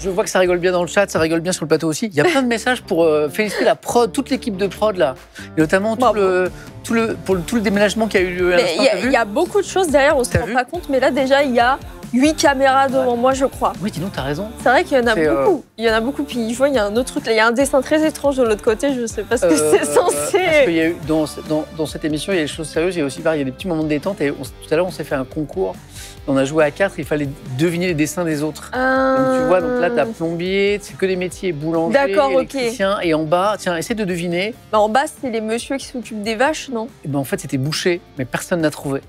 Je vois que ça rigole bien dans le chat, ça rigole bien sur le plateau aussi. Il y a plein de messages pour féliciter la prod, toute l'équipe de prod là. Et notamment tout le déménagement qui a eu lieu à l'instant. Il y a beaucoup de choses derrière, on se rend pas compte. Mais là déjà, il y a 8 caméras devant moi, je crois. Oui, dis donc, t'as raison. C'est vrai qu'il y en a beaucoup. Il y en a beaucoup. Puis je vois, il y a un autre truc là. Il y a un dessin très étrange de l'autre côté. Je sais pas ce que c'est censé. Parce qu'il y a eu, dans cette émission, il y a des choses sérieuses. Il y a aussi il y a des petits moments de détente. Et tout à l'heure, on s'est fait un concours. On a joué à 4. Il fallait deviner les dessins des autres. Donc tu vois, donc là, t'as plombier. C'est que des métiers boulanger, électricien. Et en bas, tiens, essaie de deviner. Bah, en bas, c'est les messieurs qui s'occupent des vaches, non? Et ben, en fait, c'était bouché, mais personne n'a trouvé.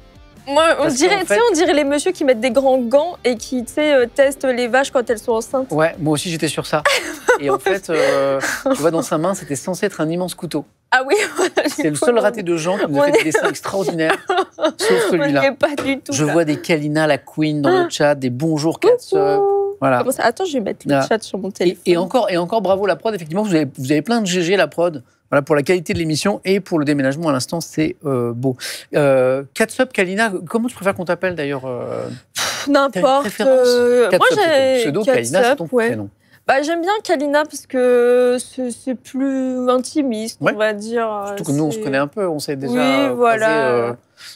Moi, on dirait les messieurs qui mettent des grands gants et qui testent les vaches quand elles sont enceintes. Ouais, moi aussi j'étais sur ça. Et en fait, tu vois, dans sa main, c'était censé être un immense couteau. Ah oui. C'est le seul raté de Jean qui nous a fait des dessins extraordinaires, sauf celui-là. On n'y est pas du tout. Je vois des Kalina, la Queen dans le chat, des bonjours Catsup. Voilà. Attends, je vais mettre le chat sur mon téléphone. Et encore bravo la prod, effectivement, vous avez plein de GG la prod. Voilà, pour la qualité de l'émission et pour le déménagement à l'instant, c'est beau. Catsup, Kalina, comment tu préfères qu'on t'appelle d'ailleurs N'importe. Moi, j'ai pseudo, Kalina, c'est ton prénom. Bah, j'aime bien Kalina parce que c'est plus intimiste, on va dire. Surtout que nous, on se connaît un peu, on sait déjà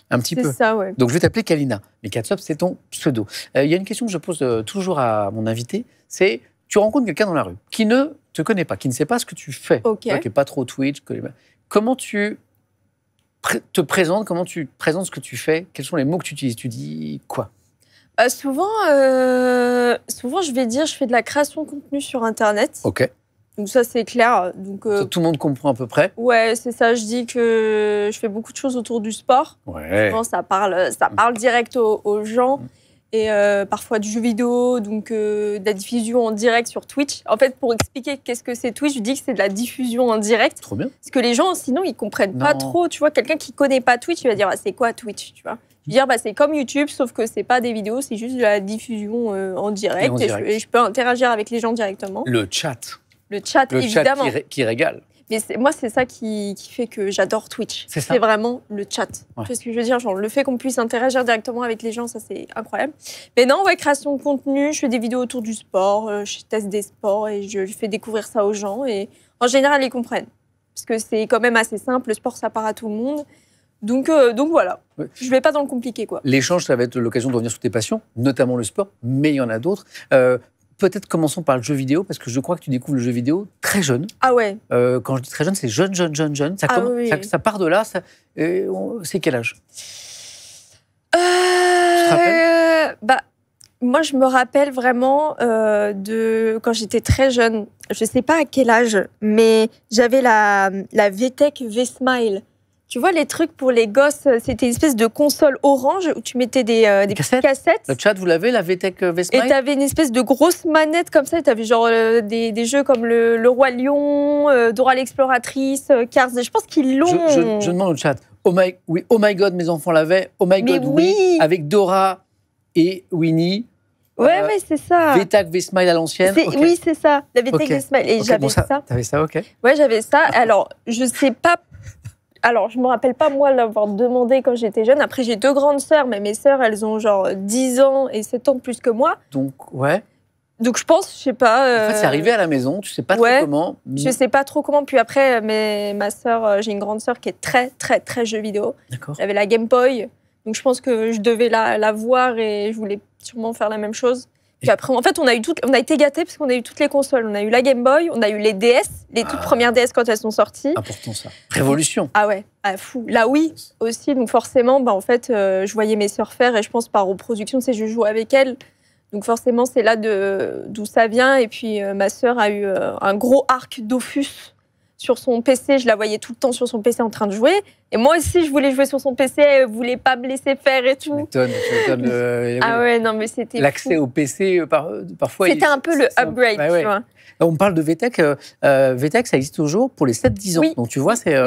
un petit peu. C'est ça, ouais. Donc, je vais t'appeler Kalina. Mais Catsup, c'est ton pseudo. Il y a une question que je pose toujours à mon invité, c'est tu rencontres quelqu'un dans la rue qui ne te connaît pas, qui ne sait pas ce que tu fais, qui n'est pas trop Twitch. Comment tu te présentes, comment tu présentes ce que tu fais? Quels sont les mots que tu utilises? Tu dis quoi? Souvent, je vais dire je fais de la création de contenu sur Internet. Ok. Donc ça, c'est clair. Donc, ça, tout le monde comprend à peu près. Ouais, c'est ça. Je dis que je fais beaucoup de choses autour du sport. Ouais. Souvent, ça parle direct aux gens. Et parfois du jeu vidéo, donc de la diffusion en direct sur Twitch. En fait, pour expliquer qu'est-ce que c'est Twitch, je dis que c'est de la diffusion en direct. Trop bien. Parce que les gens, sinon, ils comprennent pas trop. Tu vois, quelqu'un qui connaît pas Twitch, il va dire c'est quoi Twitch, tu vois. Je veux dire, c'est comme YouTube, sauf que c'est pas des vidéos, c'est juste de la diffusion en direct. Et je peux interagir avec les gens directement. Le chat. Le chat, évidemment. Le chat qui régale. Mais moi, c'est ça qui fait que j'adore Twitch. C'est vraiment le chat. Ouais. Tu vois ce que je veux dire? Genre, le fait qu'on puisse interagir directement avec les gens, ça, c'est incroyable. Mais non, ouais, création de contenu, je fais des vidéos autour du sport, je teste des sports et je fais découvrir ça aux gens. Et en général, ils comprennent. Parce que c'est quand même assez simple, le sport, ça part à tout le monde. Donc voilà, je ne vais pas dans le compliqué, quoi. L'échange, ça va être l'occasion de revenir sur tes passions, notamment le sport, mais il y en a d'autres. Peut-être commençons par le jeu vidéo, parce que je crois que tu découvres le jeu vidéo très jeune. Ah ouais. Quand je dis très jeune, c'est jeune. Ça part de là. C'est quel âge? Tu te rappelles? Moi, je me rappelle vraiment de quand j'étais très jeune. Je ne sais pas à quel âge, mais j'avais la VTech V-Smile. Tu vois, les trucs pour les gosses, c'était une espèce de console orange où tu mettais des cassettes. Le chat, vous l'avez, la VTech V-Smile? Et tu avais une espèce de grosse manette comme ça. Et tu avais genre des jeux comme le Roi Lion, Dora l'exploratrice, Cars. Je pense qu'ils l'ont. Je demande au chat. Oh my God, mes enfants l'avaient. Oh my God, oui. Avec Dora et Winnie. Ouais, c'est ça. VTech V-Smile à l'ancienne. Oui, c'est ça. La VTech V-Smile. Et j'avais ça. T'avais ça, ok. Ouais, j'avais ça. Alors, je sais pas. Alors, je me rappelle pas, moi, l'avoir demandé quand j'étais jeune. Après, j'ai 2 grandes sœurs, mais mes sœurs, elles ont genre 10 ans et 7 ans de plus que moi. Donc, ouais. Donc, je pense, je sais pas... En fait, c'est arrivé à la maison, tu sais pas trop comment. Je sais pas trop comment. Puis après, ma sœur, j'ai une grande sœur qui est très, très, très jeu vidéo. D'accord. Elle avait la Game Boy. Donc, je pense que je devais la voir et je voulais sûrement faire la même chose. Puis après, en fait, on a été gâtés parce qu'on a eu toutes les consoles. On a eu la Game Boy, on a eu les DS, les toutes premières DS quand elles sont sorties. Important ça. Révolution. Ah ouais, fou. La Wii aussi, donc forcément, en fait, je voyais mes sœurs faire et je pense par reproduction, je jouais avec elles. Donc forcément, c'est là d'où ça vient. Et puis ma sœur a eu un gros arc Dofus sur son PC. Je la voyais tout le temps sur son PC en train de jouer. Et moi aussi, je voulais jouer sur son PC. Elle voulait pas me laisser faire et tout. Tu m'étonnes. Ah ouais, non, mais c'était l'accès au PC, parfois... C'était un peu le upgrade, tu vois. On parle de VTech. VTech, ça existe toujours pour les 7-10 ans. Oui. Donc, tu vois, c'est...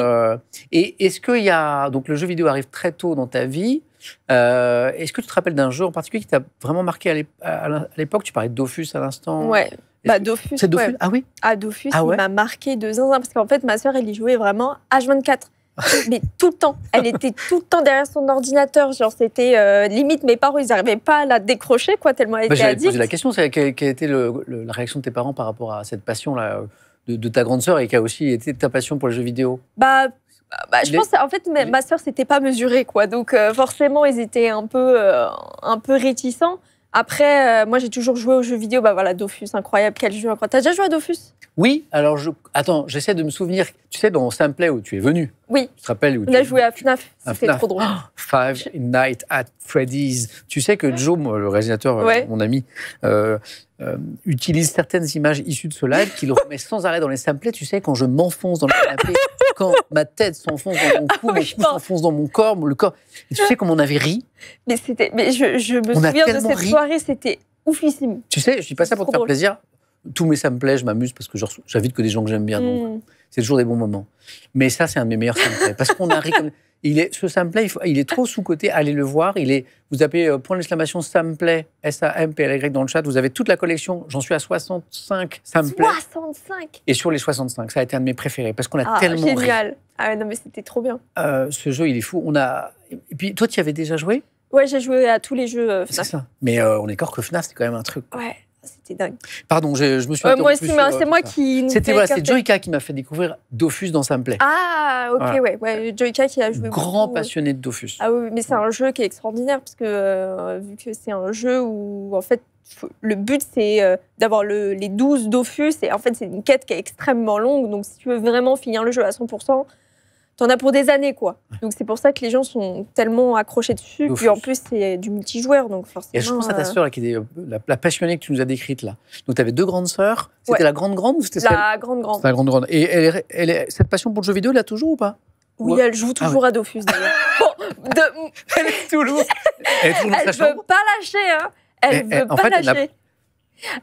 Et est-ce qu'il y a... Donc, le jeu vidéo arrive très tôt dans ta vie. Est-ce que tu te rappelles d'un jeu en particulier qui t'a vraiment marqué à l'époque? Tu parlais de Dofus à l'instant. Ouais. Dofus. C'est Dofus? Ah oui? Dofus, il m'a marqué de zinzin. Parce qu'en fait, ma sœur, elle y jouait vraiment H24. Mais tout le temps. Elle était tout le temps derrière son ordinateur. Genre, c'était limite, mes parents, ils n'arrivaient pas à la décrocher, quoi, tellement elle était addict. J'avais posé la question, quelle a été la réaction de tes parents par rapport à cette passion-là de ta grande sœur et qui a aussi été ta passion pour les jeux vidéo? Je pense, en fait, ma sœur, c'était pas mesuré, quoi. Donc, forcément, ils étaient un peu réticents. Après, moi, j'ai toujours joué aux jeux vidéo. Voilà, Dofus, incroyable. Quel jeu incroyable. T'as déjà joué à Dofus? Oui, alors attends, j'essaie de me souvenir. Tu sais, dans Simplay où tu es venu. Oui. Tu te rappelles où on a joué à FNAF. C'était trop drôle. Five Nights at Freddy's. Tu sais que Joe, le réalisateur, mon ami, utilise certaines images issues de ce live qu'il remet sans arrêt dans les Simplay. Tu sais, quand je m'enfonce dans le canapé, quand ma tête s'enfonce dans mon cou, mon cou s'enfonce dans mon corps, le corps. Et tu sais comme on avait ri. Mais je me souviens de cette soirée, c'était oufissime. Tu sais, je dis pas ça pour te faire plaisir. Tous mes Simplay, je m'amuse parce que j'invite que des gens que j'aime bien. Donc c'est toujours des bons moments. Mais ça, c'est un de mes meilleurs Simplay. Parce qu'on a ri comme... Ce Simplay, il est trop sous-coté. Allez le voir. Vous tapez point d'exclamation Simplay, S-A-M-P-L-Y dans le chat. Vous avez toute la collection. J'en suis à 65 Simplay. 65. Et sur les 65, ça a été un de mes préférés. Parce qu'on a tellement génial. ri. Ah non, mais c'était trop bien. Ce jeu, il est fou. Et puis, toi, tu y avais déjà joué? Ouais, j'ai joué à tous les jeux FNAF. C'est ça. Mais on est d'accord que FNAF, c'était quand même un truc. Ouais. C'était dingue. Pardon, je me suis interrompu. Moi aussi, c'est moi qui... C'est Joyka qui m'a fait découvrir Dofus dans Simplay. Ah, ok, ouais. Joyka qui a joué Grand passionné de Dofus. Ah oui, mais c'est un jeu qui est extraordinaire parce que vu que c'est un jeu où, en fait, le but, c'est d'avoir les 12 Dofus. Et en fait, c'est une quête qui est extrêmement longue. Donc, si tu veux vraiment finir le jeu à 100%, t'en as pour des années, quoi. Donc, c'est pour ça que les gens sont tellement accrochés dessus. Dofus. Puis, en plus, c'est du multijoueur, donc forcément... Et je pense à ta sœur, qui était la passionnée que tu nous as décrite, là. Donc, tu avais deux grandes sœurs. C'était la grande ou c'était celle... La grande. C'était la grande. Et cette passion pour le jeu vidéo, elle a toujours ou pas? Oui, elle joue toujours à Dofus, d'ailleurs. Elle est toujours... Elle veut pas lâcher, hein. Elle veut pas lâcher.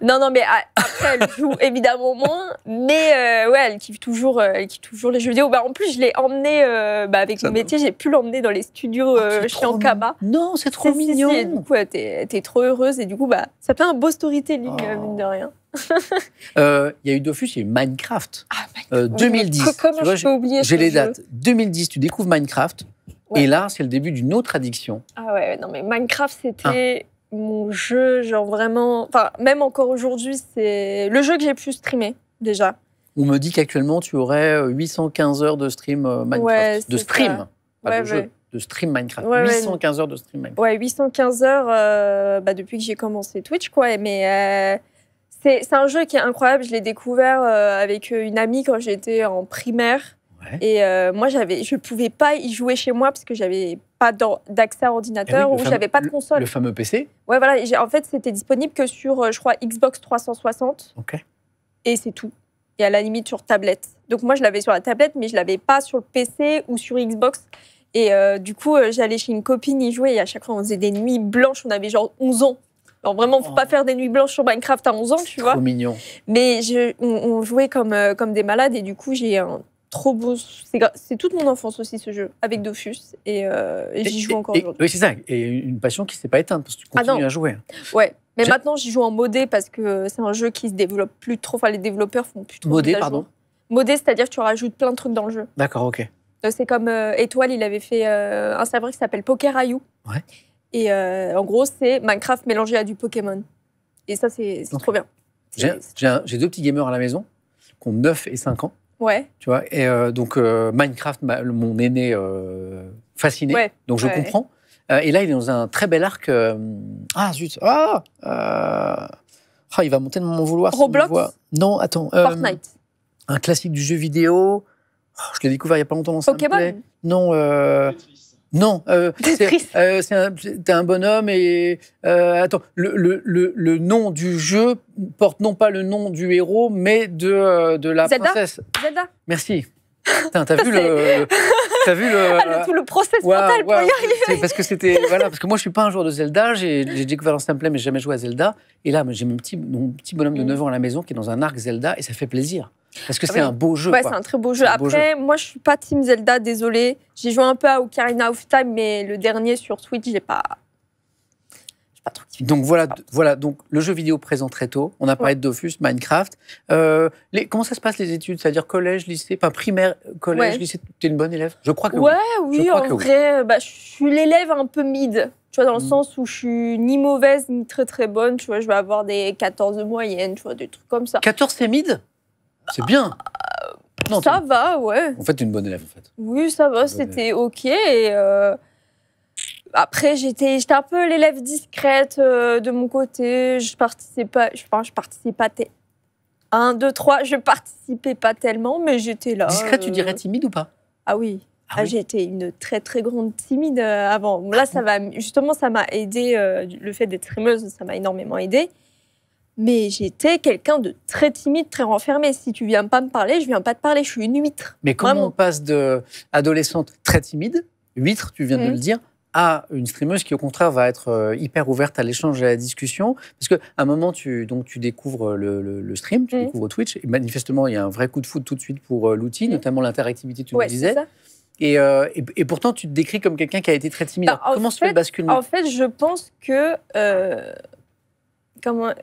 Non, mais après, elle joue évidemment moins, mais elle kiffe toujours les jeux vidéo. En plus, je l'ai emmenée, avec mon métier, j'ai pu l'emmener dans les studios chez Ankama. Non, c'est trop mignon. Et du coup, t'es trop heureuse, et du coup, ça fait un beau storytelling, mine de rien. Il y a eu Dofus, il y a eu Minecraft. 2010. Comment je peux oublier J'ai les dates. 2010, tu découvres Minecraft, et là, c'est le début d'une autre addiction. Ah ouais, non, mais Minecraft, c'était... mon jeu, genre vraiment... Enfin, même encore aujourd'hui, c'est le jeu que j'ai pu streamer, déjà. On me dit qu'actuellement, tu aurais 815 heures de stream Minecraft. Ouais, de stream, pas de jeu. De stream Minecraft. 815 heures de stream Minecraft. Ouais, 815 heures depuis que j'ai commencé Twitch, quoi. Mais c'est un jeu qui est incroyable. Je l'ai découvert avec une amie quand j'étais en primaire. Et moi, je pouvais pas y jouer chez moi parce que j'avais pas d'accès à ordinateur ou j'avais pas de console. Le fameux PC. Ouais, voilà. En fait, c'était disponible que sur, je crois, Xbox 360. Ok. Et c'est tout. Et à la limite sur tablette. Donc moi, je l'avais sur la tablette, mais je l'avais pas sur le PC ou sur Xbox. Et du coup, j'allais chez une copine y jouer et à chaque fois, on faisait des nuits blanches. On avait genre 11 ans. Alors vraiment, faut pas faire des nuits blanches sur Minecraft à 11 ans, tu vois. Trop mignon. Mais on jouait comme des malades et du coup, j'ai un trop beau... C'est toute mon enfance aussi, ce jeu, avec Dofus. Et j'y joue encore aujourd'hui. Oui, c'est ça. Et une passion qui ne s'est pas éteinte, parce que tu continues à jouer. Ouais. Mais maintenant, j'y joue en modé parce que c'est un jeu qui se développe plus trop. Enfin, les développeurs font plus trop. Modé, pardon. Modé, c'est-à-dire que tu rajoutes plein de trucs dans le jeu. D'accord, ok. C'est comme Étoile, il avait fait un serveur qui s'appelle Pokerayou. Ouais. Et en gros, c'est Minecraft mélangé à du Pokémon. Et ça, c'est trop bien. J'ai deux petits gamers à la maison qui ont 9 et 5 ans. Ouais. Tu vois, et donc Minecraft, mon aîné fasciné, donc je comprends. Et là, il est dans un très bel arc. Ah zut, il va monter de mon vouloir. Roblox. Non, attends. Fortnite. Un classique du jeu vidéo. Je l'ai découvert il y a pas longtemps dans Pokémon. Non. Non, t'es un bonhomme et attends, le nom du jeu porte non pas le nom du héros, mais de la princesse. Zelda. Merci. T'as vu le tout le process mental pour y arriver. C'est parce que parce que moi je suis pas un joueur de Zelda, j'ai découvert dans Simplay mais j'ai jamais joué à Zelda. Et là j'ai mon petit bonhomme de 9 ans à la maison qui est dans un arc Zelda et ça fait plaisir. Parce que c'est un beau jeu. Ouais, c'est un très beau jeu. Après, moi, je suis pas team Zelda, désolée. J'ai joué un peu à Ocarina of Time, mais le dernier sur Switch, j'ai pas pas trop kiffé. Donc voilà, donc le jeu vidéo présent très tôt. On a parlé de Dofus, Minecraft. Comment ça se passe les études? C'est-à-dire collège, lycée, pas primaire, collège, lycée. T'es une bonne élève? Je crois que oui, en vrai, je suis l'élève un peu mid. Tu vois, dans le sens où je suis ni mauvaise ni très très bonne. Tu vois, je vais avoir des 14 de moyenne, tu vois, des trucs comme ça. 14, c'est mid? C'est bien. Non, ça va, ouais. En fait, t'es une bonne élève, en fait. Oui, ça va, c'était OK. Et après, j'étais un peu l'élève discrète de mon côté. Je participais pas. Je participais pas. 1, 2, 3, je participais pas tellement, mais j'étais là. Discrète, tu dirais timide ou pas? Ah oui. J'étais une très très grande timide avant. Là, ça m'a aidé. Le fait d'être streameuse, ça m'a énormément aidé. Mais j'étais quelqu'un de très timide, très renfermé. Si tu viens pas me parler, je viens pas te parler. Je suis une huître. Mais comment on passe d'adolescente très timide, huître, tu viens de le dire, à une streameuse qui, au contraire, va être hyper ouverte à l'échange et à la discussion? Parce qu'à un moment, tu découvres le stream, tu découvres Twitch, et manifestement, il y a un vrai coup de foudre tout de suite pour l'outil, notamment l'interactivité, tu le disais. Et pourtant, tu te décris comme quelqu'un qui a été très timide. Comment se fait le basculement? En fait, je pense que...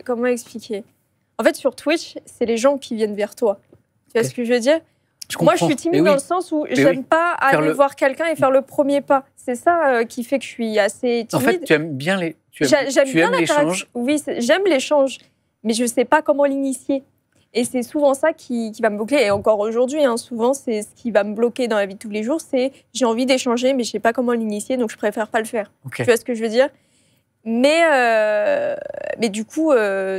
Comment expliquer? En fait, sur Twitch, c'est les gens qui viennent vers toi. Tu vois ce que je veux dire? Moi, je suis timide dans le sens où j'aime pas aller voir quelqu'un et faire le premier pas. C'est ça qui fait que je suis assez timide. En fait, tu aimes bien l'échange. Oui, j'aime l'échange, mais je sais pas comment l'initier. Et c'est souvent ça qui va me bloquer. Et encore aujourd'hui, souvent, c'est ce qui va me bloquer dans la vie de tous les jours. C'est j'ai envie d'échanger, mais je sais pas comment l'initier, donc je préfère pas le faire. Tu vois ce que je veux dire? Mais du coup,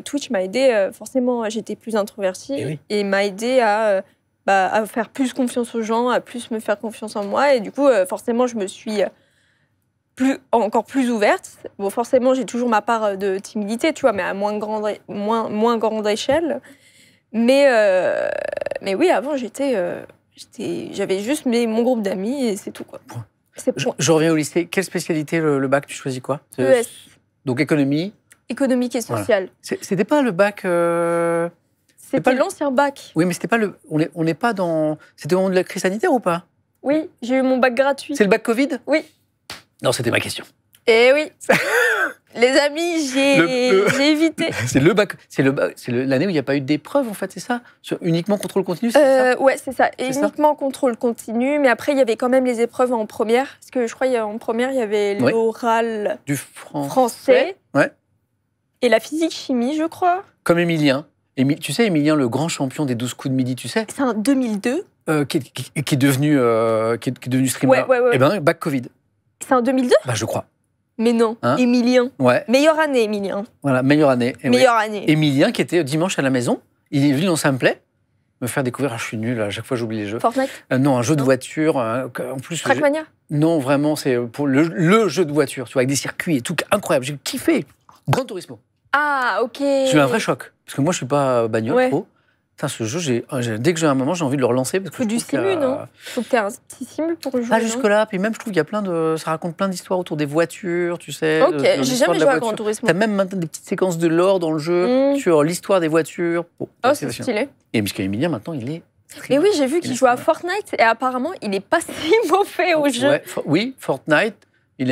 Twitch m'a aidé. Forcément, j'étais plus introvertie et m'a aidé à faire plus confiance aux gens, à plus me faire confiance en moi. Et du coup, forcément, je me suis encore plus ouverte. Bon, forcément, j'ai toujours ma part de timidité, tu vois, mais à moins grande échelle. Mais oui, avant, j'avais juste mon groupe d'amis et c'est tout, quoi. Je reviens au lycée. Quelle spécialité le bac? Tu choisis quoi? ES. Donc économie. Économique et sociale. Voilà. C'était pas le bac. C'était l'ancien bac. Oui, mais c'était pas le. On n'est pas dans. C'était au moment de la crise sanitaire ou pas? Oui, j'ai eu mon bac gratuit. C'est le bac Covid? Oui. Non, c'était ma question. Eh oui. Les amis, j'ai évité. C'est le bac. C'est l'année où il n'y a pas eu d'épreuve, en fait, c'est ça? Uniquement contrôle continu, c'est ça? Ouais, c'est ça. Uniquement contrôle continu, mais après, il y avait quand même les épreuves en première. Parce que je crois qu'en première, il y avait l'oral du français. Ouais. Et la physique-chimie, je crois. Comme Émilien. Tu sais, Émilien, le grand champion des 12 coups de midi, tu sais? C'est en 2002. Qui est devenu streamer. Ouais. Eh bien, bac Covid. C'est en 2002? Bah, je crois. Mais non, Émilien. Ouais. Meilleure année, Émilien. Voilà, meilleure année. Meilleure année. Émilien, qui était dimanche à la maison, il est venu dans Simplay me faire découvrir. Je suis nul, à chaque fois j'oublie les jeux. Fortnite? Non, un jeu de voiture. En plus, Trackmania? Non, vraiment, c'est pour le jeu de voiture, tu vois, avec des circuits et tout, incroyable. J'ai kiffé. Gran Turismo. Ah, ok. J'ai eu un vrai choc, parce que moi, je suis pas bagnole trop. Putain, ce jeu, dès que j'ai un moment, j'ai envie de le relancer. Parce que faut du simu, non? Faut que tu aies un petit simu pour jouer. Pas jusque-là. Puis même, je trouve qu'il y a ça raconte plein d'histoires autour des voitures, tu sais. Ok, j'ai jamais joué à Gran Turismo. T'as même maintenant des petites séquences de lore dans le jeu sur l'histoire des voitures. Bon, c'est stylé. Et parce qu'Emilien, maintenant, il est... Mais oui, j'ai vu qu'il joue à Fortnite et apparemment, il n'est pas si mauvais au jeu. Ouais, oui, Fortnite. Tu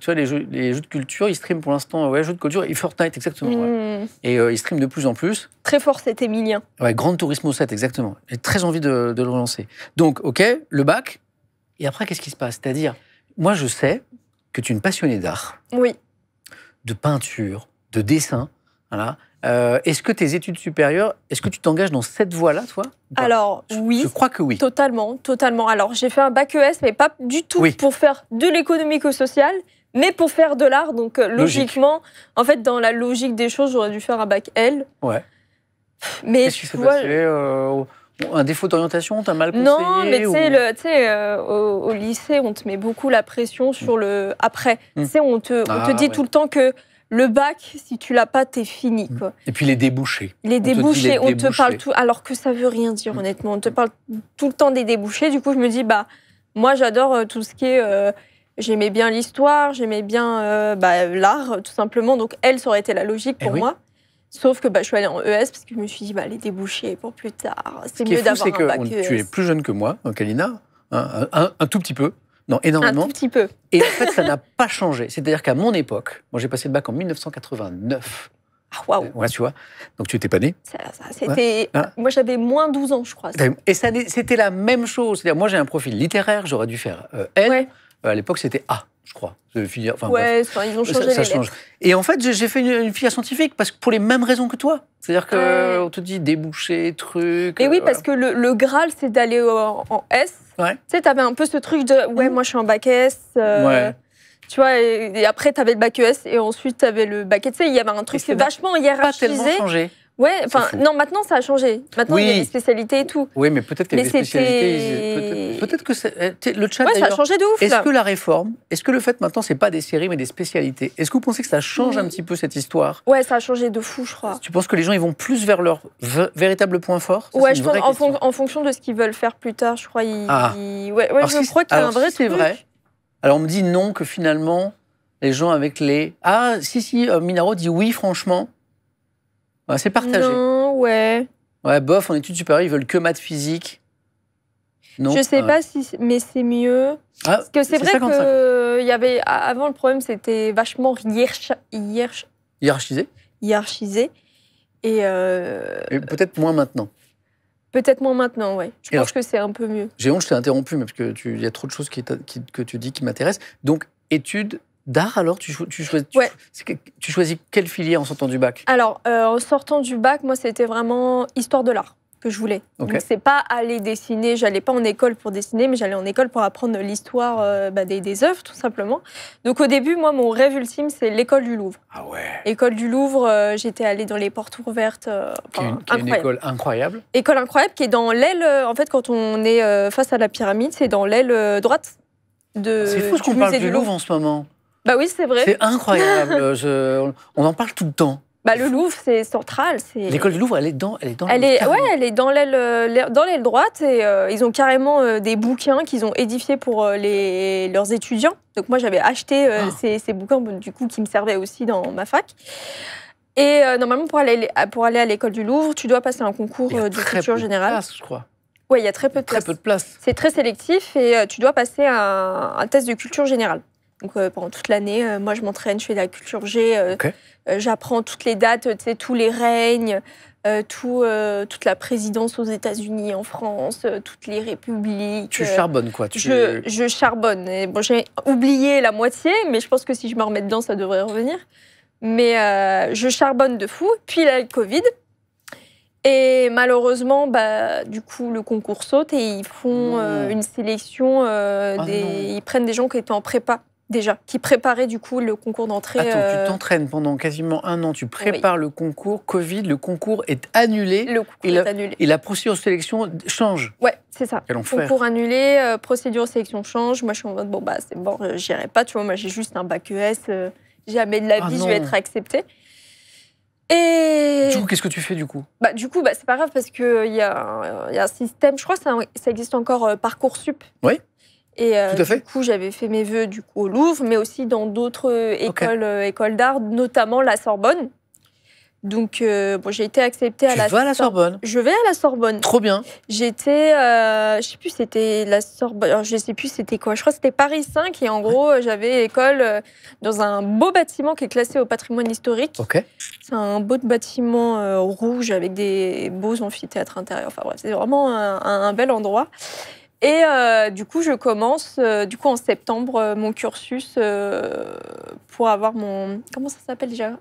vois, les jeux de culture, il stream pour l'instant, jeux de culture et Fortnite, exactement. Ouais. Et il stream de plus en plus. Très fort, cet Émilien. Ouais, Gran Turismo 7, exactement. J'ai très envie de le relancer. Donc, ok, le bac. Et après, qu'est-ce qui se passe? C'est-à-dire, moi, je sais que tu es une passionnée d'art. Oui. De peinture, de dessin. Voilà. Est-ce que tes études supérieures, est-ce que tu t'engages dans cette voie-là, toi? Alors, oui. Je crois que oui. Totalement. Alors, j'ai fait un bac ES, mais pas du tout pour faire de l'économico-social, mais pour faire de l'art. Donc, logiquement, en fait, dans la logique des choses, j'aurais dû faire un bac L. Ouais. Mais qu'est-ce qui s'est passé? Un défaut d'orientation? T'as mal conseillé? Non, mais tu sais, au lycée, on te met beaucoup la pression sur le après. Tu sais, on te dit tout le temps que le bac, si tu l'as pas, t'es fini, quoi. Et puis les débouchés. On te parle tout, alors que ça veut rien dire, honnêtement. On te parle tout le temps des débouchés. Du coup, je me dis, moi, j'adore tout ce qui est... j'aimais bien l'histoire, j'aimais bien l'art, tout simplement. Donc, ça aurait été la logique pour moi. Sauf que je suis allée en ES parce que je me suis dit, les débouchés pour plus tard, c'est mieux d'avoir un bac ES. Tu es plus jeune que moi, Kalina, un tout petit peu. Non, énormément. Un tout petit peu. Et en fait, ça n'a pas changé. C'est-à-dire qu'à mon époque, moi j'ai passé le bac en 1989. Ah, waouh. Ouais, tu vois. Donc tu n'étais pas né. C'était... Ouais. Moi j'avais moins 12 ans, je crois. Et c'était la même chose. C'est-à-dire, moi j'ai un profil littéraire, j'aurais dû faire L. Ouais. À l'époque, c'était A, je crois. Enfin, ouais, ils ont changé les lettres. Et en fait, j'ai fait une filière scientifique parce que pour les mêmes raisons que toi. C'est-à-dire qu'on te dit déboucher, truc. Et oui, parce que le Graal, c'est d'aller en S. Ouais. Tu sais, t'avais un peu ce truc de moi je suis en bac S. Ouais. Tu vois, et après, t'avais le bac ES et ensuite, t'avais le bac. Tu sais, il y avait un truc vachement hiérarchisé. Pas tellement changé. Ouais, enfin, non, maintenant, ça a changé. Maintenant, il y a des spécialités et tout. Oui, mais peut-être qu'il y a des spécialités. Peut-être que le chat, ouais, ça a changé de ouf. Est-ce que la réforme, est-ce que le fait maintenant, c'est pas des séries, mais des spécialités, est-ce que vous pensez que ça change un petit peu cette histoire? Ouais, ça a changé de fou, je crois. Tu penses que les gens, ils vont plus vers leur véritable point fort? Ouais, je pense en fonction de ce qu'ils veulent faire plus tard, je crois. Ouais, je crois qu'il y a un vrai truc. C'est vrai. Alors, on me dit non, que finalement, les gens avec les... Ah, si, Minaro dit oui, franchement. Ouais, c'est partagé. Non, ouais. Ouais, bof, en études supérieures, ils veulent que maths, physique. Non. Je sais pas si... Mais c'est mieux. Ah, parce que c'est vrai que y avait... Avant, le problème, c'était vachement hiérarchisé. Et peut-être moins maintenant. Peut-être moins maintenant, ouais. Je pense que c'est un peu mieux. J'ai honte, je t'ai interrompu, mais parce qu'il y a trop de choses que tu dis qui m'intéressent. Donc, études d'art, alors, tu choisis quelle filière en sortant du bac? Alors, en sortant du bac, moi, c'était vraiment histoire de l'art que je voulais. Okay. Donc, c'est pas aller dessiner. J'allais pas en école pour dessiner, mais j'allais en école pour apprendre l'histoire des œuvres, tout simplement. Donc, au début, moi, mon rêve ultime, c'est l'école du Louvre. Ah ouais. École du Louvre, j'étais allée dans les portes ouvertes. Qui est une école incroyable. École incroyable, qui est dans l'aile. En fait, quand on est face à la pyramide, c'est dans l'aile droite de. C'est fou ce qu'on parle du Louvre en ce moment. Bah oui, c'est vrai. C'est incroyable. On en parle tout le temps. Bah, le Louvre, c'est central. L'école du Louvre, elle est dans l'aile droite. Et ils ont carrément des bouquins qu'ils ont édifiés pour leurs étudiants. Donc moi, j'avais acheté ces bouquins du coup, qui me servaient aussi dans ma fac. Et normalement, pour aller à l'école du Louvre, tu dois passer un concours de culture générale. Place, je crois. Oui, il y a très peu de place. C'est très sélectif et tu dois passer un test de culture générale. Donc pendant toute l'année, moi je m'entraîne, je fais de la culture G, j'apprends toutes les dates, tous les règnes, toute la présidence aux États-Unis, en France, toutes les républiques. Tu charbonnes quoi? Je charbonne. Et bon, j'ai oublié la moitié, mais je pense que si je me remets dedans, ça devrait revenir. Mais je charbonne de fou. Puis là, le Covid. Et malheureusement, du coup, le concours saute et ils font une sélection. Ils prennent des gens qui étaient en prépa. Déjà, qui préparaient du coup le concours d'entrée. Attends, tu t'entraînes pendant quasiment un an, tu prépares le concours, Covid, le concours est annulé. Le concours est annulé. Et la procédure de sélection change. Ouais, c'est ça. Quel enfer. Concours annulé, procédure de sélection change. Moi, je suis en mode, c'est bon, j'irai pas, tu vois, moi j'ai juste un bac ES, jamais de la vie, je vais être acceptée. Et... Du coup, qu'est-ce que tu fais du coup? Du coup, c'est pas grave parce qu'il y a un système, je crois que ça existe encore, Parcoursup. Oui. Et du coup, j'avais fait mes vœux au Louvre, mais aussi dans d'autres écoles d'art, notamment la Sorbonne. Donc, j'ai été acceptée à la Sorbonne. Tu vas à la Sorbonne? Je vais à la Sorbonne. Trop bien. J'étais, je sais plus, c'était la Sorbonne. Alors, je sais plus c'était quoi. Je crois que c'était Paris 5 et en gros, j'avais école dans un beau bâtiment qui est classé au patrimoine historique. Ok. C'est un beau bâtiment rouge avec des beaux amphithéâtres intérieurs. Enfin bref, c'est vraiment un bel endroit. Et du coup, je commence en septembre mon cursus pour avoir mon... Comment ça s'appelle déjà?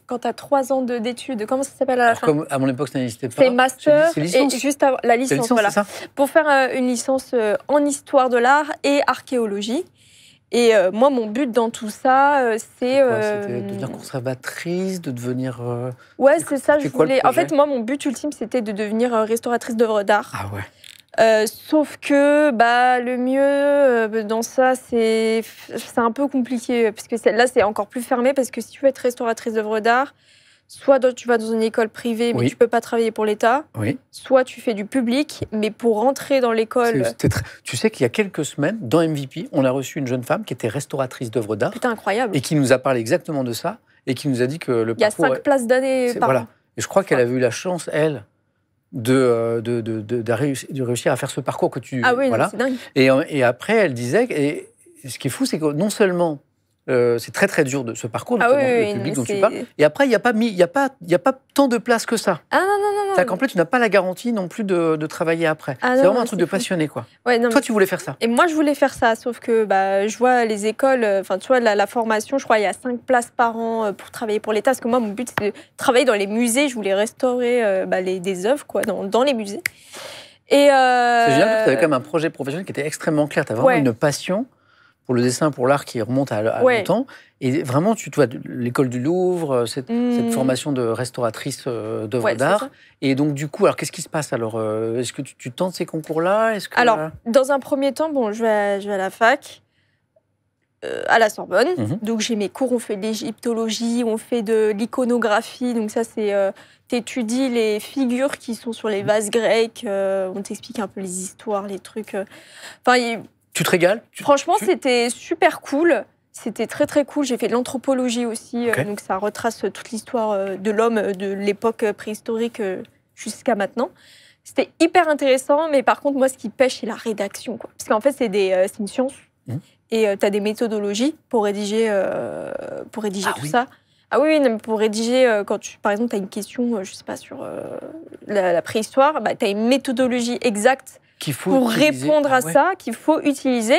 Quand tu as 3 ans d'études, comment ça s'appelle à la fin? Comme à mon époque, ça n'existait pas. C'est master et juste avant la licence, voilà. Ça pour faire une licence en histoire de l'art et archéologie. Et moi, mon but dans tout ça, c'est... C'était de devenir conservatrice, de devenir... Ouais, c'est ça, je voulais... En fait, moi, mon but ultime, c'était de devenir restauratrice d'œuvres d'art. Ah ouais. Sauf que le mieux dans ça, c'est un peu compliqué, parce que là, c'est encore plus fermé, parce que si tu veux être restauratrice d'œuvres d'art, soit tu vas dans une école privée, mais tu ne peux pas travailler pour l'État, soit tu fais du public, mais pour rentrer dans l'école... Tu sais qu'il y a quelques semaines, dans MVP, on a reçu une jeune femme qui était restauratrice d'œuvres d'art. Putain, incroyable. Et qui nous a parlé exactement de ça, et qui nous a dit que le parcours... Il y a 5 places d'année par an. Et je crois qu'elle avait eu la chance, elle... de réussir à faire ce parcours que tu... Ah oui, c'est dingue. Et après, elle disait, et ce qui est fou, c'est que non seulement c'est très très dur de ce parcours, notamment le public dont tu parles, et après, il n'y a pas tant de place que ça. Ah non. C'est-à-dire qu'en plus, tu n'as pas la garantie non plus de travailler après. C'est vraiment un truc de passionné, quoi. Ouais, non, toi, tu voulais faire ça. Et moi, je voulais faire ça, sauf que je vois les écoles, tu vois, la formation, je crois, il y a 5 places par an pour travailler pour l'État. Parce que moi, mon but, c'est de travailler dans les musées. Je voulais restaurer des œuvres, quoi, dans les musées. C'est génial, parce que tu avais quand même un projet professionnel qui était extrêmement clair. Tu as vraiment une passion pour le dessin, pour l'art qui remonte à longtemps. Et vraiment, tu vois, l'école du Louvre, cette formation de restauratrice d'œuvres d'art. Et donc, du coup, alors qu'est-ce qui se passe alors? Est-ce que tu tentes ces concours-là? Alors, dans un premier temps, je vais à la fac, à la Sorbonne. Donc, j'ai mes cours, on fait de l'égyptologie, on fait de l'iconographie. Donc, ça, c'est... t'étudies les figures qui sont sur les vases grecs. On t'explique un peu les histoires, les trucs... Tu te régales? Franchement, c'était super cool. C'était très, très cool. J'ai fait de l'anthropologie aussi. Donc, ça retrace toute l'histoire de l'homme de l'époque préhistorique jusqu'à maintenant. C'était hyper intéressant. Mais par contre, moi, ce qui pêche, c'est la rédaction, quoi. Parce qu'en fait, c'est une science. Et tu as des méthodologies pour rédiger tout ça. Ah oui, pour rédiger, quand par exemple, tu as une question, je sais pas, sur la préhistoire, tu as une méthodologie exacte pour répondre à ça, qu'il faut utiliser.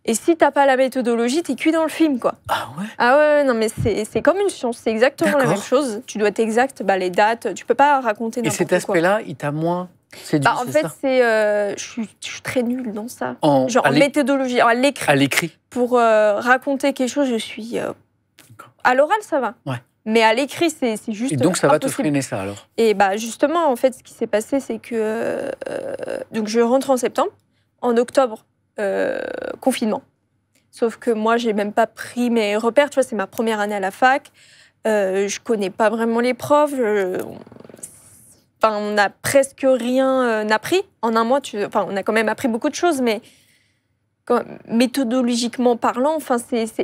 Et si t'as pas la méthodologie, t'es cuit dans le film, quoi. Ah ouais? Ah ouais, non, mais c'est comme une science, c'est exactement la même chose. Tu dois être exact, les dates, tu peux pas raconter n'importe quoi. Et cet aspect-là, il t'a moins séduit, en fait, je suis très nulle dans ça. En méthodologie, à l'écrit. À l'écrit. Pour raconter quelque chose, je suis... À l'oral, ça va. Ouais. Mais à l'écrit, c'est juste Et donc, ça va impossible. te freiner, ça, alors? Et justement, en fait, ce qui s'est passé, c'est que... donc, je rentre en septembre. En octobre, confinement. Sauf que moi, j'ai même pas pris mes repères. Tu vois, c'est ma première année à la fac. Je connais pas vraiment les profs. On n'a presque rien appris. En un mois, on a quand même appris beaucoup de choses, mais... méthodologiquement parlant,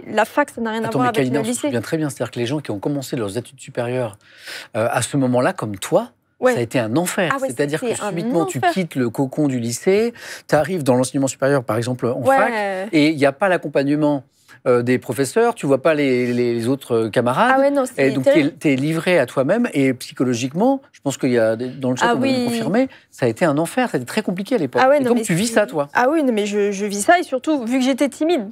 la fac, ça n'a rien à voir avec le lycée. Je me souviens très bien, c'est-à-dire que les gens qui ont commencé leurs études supérieures à ce moment-là, comme toi, ça a été un enfer. C'est-à-dire que subitement, tu quittes le cocon du lycée, tu arrives dans l'enseignement supérieur, par exemple, en fac, et il n'y a pas l'accompagnement des professeurs, tu vois pas les autres camarades. Et donc, tu es livré à toi-même. Et psychologiquement, je pense qu'il y a, dans le chat, on va confirmer, ça a été un enfer, ça a été très compliqué à l'époque. Et donc, tu vis ça, toi? Ah oui, non, mais je vis ça. Et surtout, vu que j'étais timide,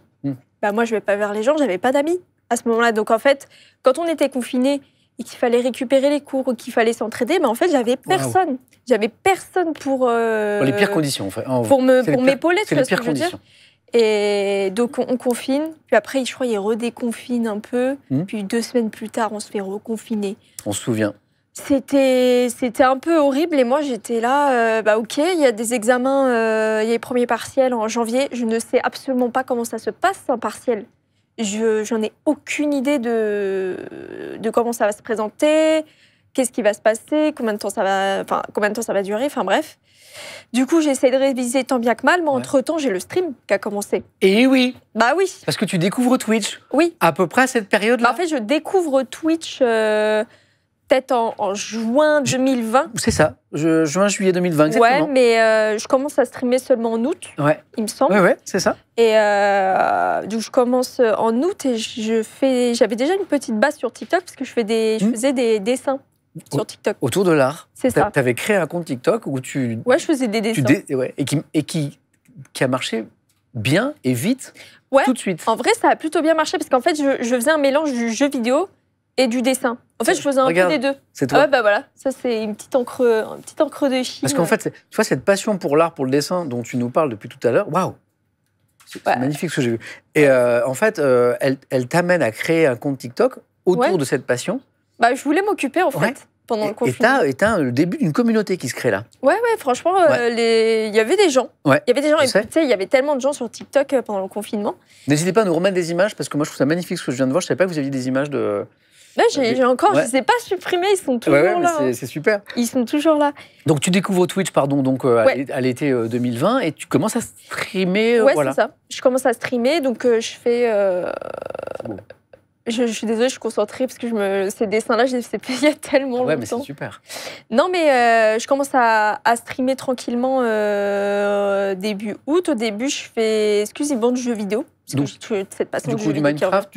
moi, je vais pas vers les gens, j'avais pas d'amis à ce moment-là. Donc, en fait, quand on était confinés et qu'il fallait récupérer les cours ou qu'il fallait s'entraider, en fait, j'avais personne. J'avais personne pour... les pires conditions, en fait. Pour m'épauler, c'est les pires conditions. Et donc, on confine. Puis après, je crois qu'ils redéconfinent un peu. Puis 2 semaines plus tard, on se fait reconfiner. On se souvient. C'était un peu horrible. Et moi, j'étais là, OK, il y a des examens, il y a les premiers partiels en janvier. Je ne sais absolument pas comment ça se passe, un partiel. J'en ai aucune idée de comment ça va se présenter, qu'est-ce qui va se passer, combien de temps ça va durer, enfin bref. Du coup, j'essaie de réviser tant bien que mal, mais entre-temps, j'ai le stream qui a commencé. Et oui. Bah oui. Parce que tu découvres Twitch. Oui. À peu près à cette période-là. En fait, je découvre Twitch peut-être en juin 2020. C'est ça, juin-juillet 2020, exactement. Ouais, mais je commence à streamer seulement en août, il me semble. Ouais, c'est ça. Et donc, je commence en août et j'avais déjà une petite base sur TikTok parce que je faisais des dessins. Sur TikTok. Autour de l'art. C'est ça. Tu avais créé un compte TikTok où tu... Ouais, je faisais des dessins. Et qui a marché bien et vite, tout de suite. En vrai, ça a plutôt bien marché parce qu'en fait, je faisais un mélange du jeu vidéo et du dessin. En fait, je faisais un peu des deux. C'est toi. Voilà. Ça, c'est une petite encre de Chine. Parce qu'en fait, tu vois, cette passion pour l'art, pour le dessin dont tu nous parles depuis tout à l'heure, waouh! C'est magnifique ce que j'ai vu. Et en fait, elle t'amène à créer un compte TikTok autour de cette passion. Je voulais m'occuper, en fait, pendant le confinement. Et t'as le début d'une communauté qui se crée là. Ouais, franchement, il y avait des gens. Il y avait des gens, et tu sais, il y avait tellement de gens sur TikTok pendant le confinement. N'hésitez pas à nous remettre des images, parce que moi, je trouve ça magnifique ce que je viens de voir. Je ne savais pas que vous aviez des images de... Là, j'ai encore, je ne les ai pas supprimés, ils sont toujours là. C'est super. Ils sont toujours là. Donc, tu découvres Twitch, à l'été 2020, et tu commences à streamer. C'est ça. Je commence à streamer, donc je fais... Je suis désolée, je suis concentrée parce que ces dessins-là, je les ai fait il y a tellement longtemps. Ouais, mais c'est super. Non, mais je commence à streamer tranquillement début août. Au début, je fais exclusivement du jeu vidéo. Parce que je cette passion du coup, du Minecraft,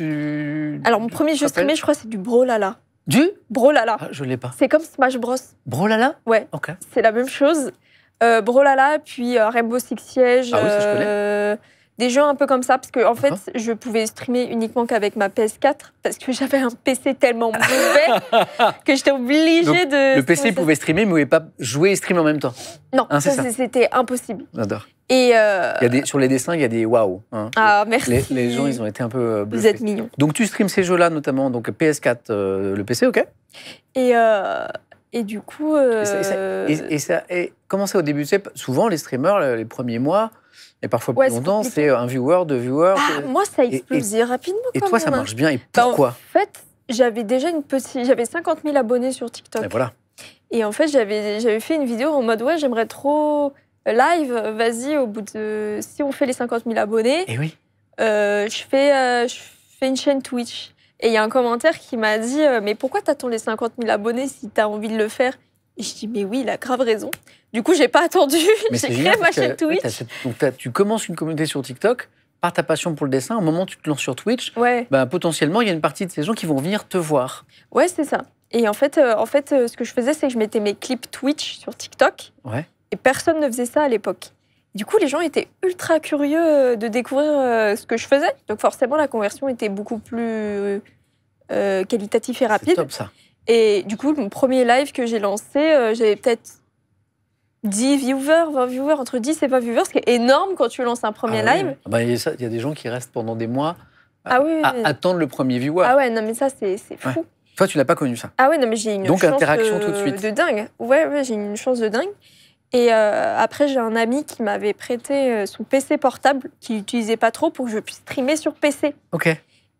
Alors, mon premier jeu streamé, je crois, c'est du Brawlhalla. Du Brawlhalla. Ah, je l'ai pas. C'est comme Smash Bros. Brawlhalla? Ouais. Ok. C'est la même chose. Brawlhalla, puis Rainbow Six Siege. Ah oui, ça je connais. Des jeux un peu comme ça, parce que en fait, je pouvais streamer uniquement qu'avec ma PS4, parce que j'avais un PC tellement mauvais que j'étais obligée de... Le PC pouvait streamer, mais il ne pouvait pas jouer et streamer en même temps. Non, c'était impossible. J'adore. Et sur les dessins, il y a des waouh. Hein. Ah, merci. Les gens, ils ont été un peu bluffés. Vous êtes mignons. Donc, tu streams ces jeux-là, notamment donc PS4, le PC, ok. Et du coup... Et comment c'est au début? Tu sais, souvent, les streamers, les premiers mois, et parfois plus longtemps, c'est un viewer, 2 viewers. Moi, ça a explosé rapidement. Et toi, ça marche bien. Et pourquoi? En fait, j'avais déjà j'avais 50 000 abonnés sur TikTok. Et voilà. Et en fait, j'avais fait une vidéo en mode, ouais, j'aimerais trop live, vas-y, au bout de... Si on fait les 50 000 abonnés, et oui. Je fais une chaîne Twitch. Et il y a un commentaire qui m'a dit, mais pourquoi t'attends les 50 000 abonnés si t'as envie de le faire? Et je dis, mais oui, il a grave raison. Du coup, j'ai pas attendu. J'ai créé ma chaîne Twitch. Donc, tu commences une communauté sur TikTok par ta passion pour le dessin. Au moment où tu te lances sur Twitch, potentiellement, il y a une partie de ces gens qui vont venir te voir. Ouais, c'est ça. Et en fait, ce que je faisais, c'est que je mettais mes clips Twitch sur TikTok. Ouais. Et personne ne faisait ça à l'époque. Du coup, les gens étaient ultra curieux de découvrir ce que je faisais. Donc forcément, la conversion était beaucoup plus qualitative et rapide. C'est top, ça. Et du coup, mon premier live que j'ai lancé, j'avais peut-être 10 viewers, 20 viewers, entre 10 et 20 viewers, ce qui est énorme quand tu lances un premier live. Il y a des gens qui restent pendant des mois à attendre le premier viewer. Ah ouais, non mais ça, c'est fou. Ouais. Toi, tu l'as pas connu ça? Ah ouais, non mais j'ai une Donc, chance interaction tout de suite. De dingue. Ouais, j'ai une chance de dingue. Et après, j'ai un ami qui m'avait prêté son PC portable, qu'il n'utilisait pas trop, pour que je puisse streamer sur PC. Ok.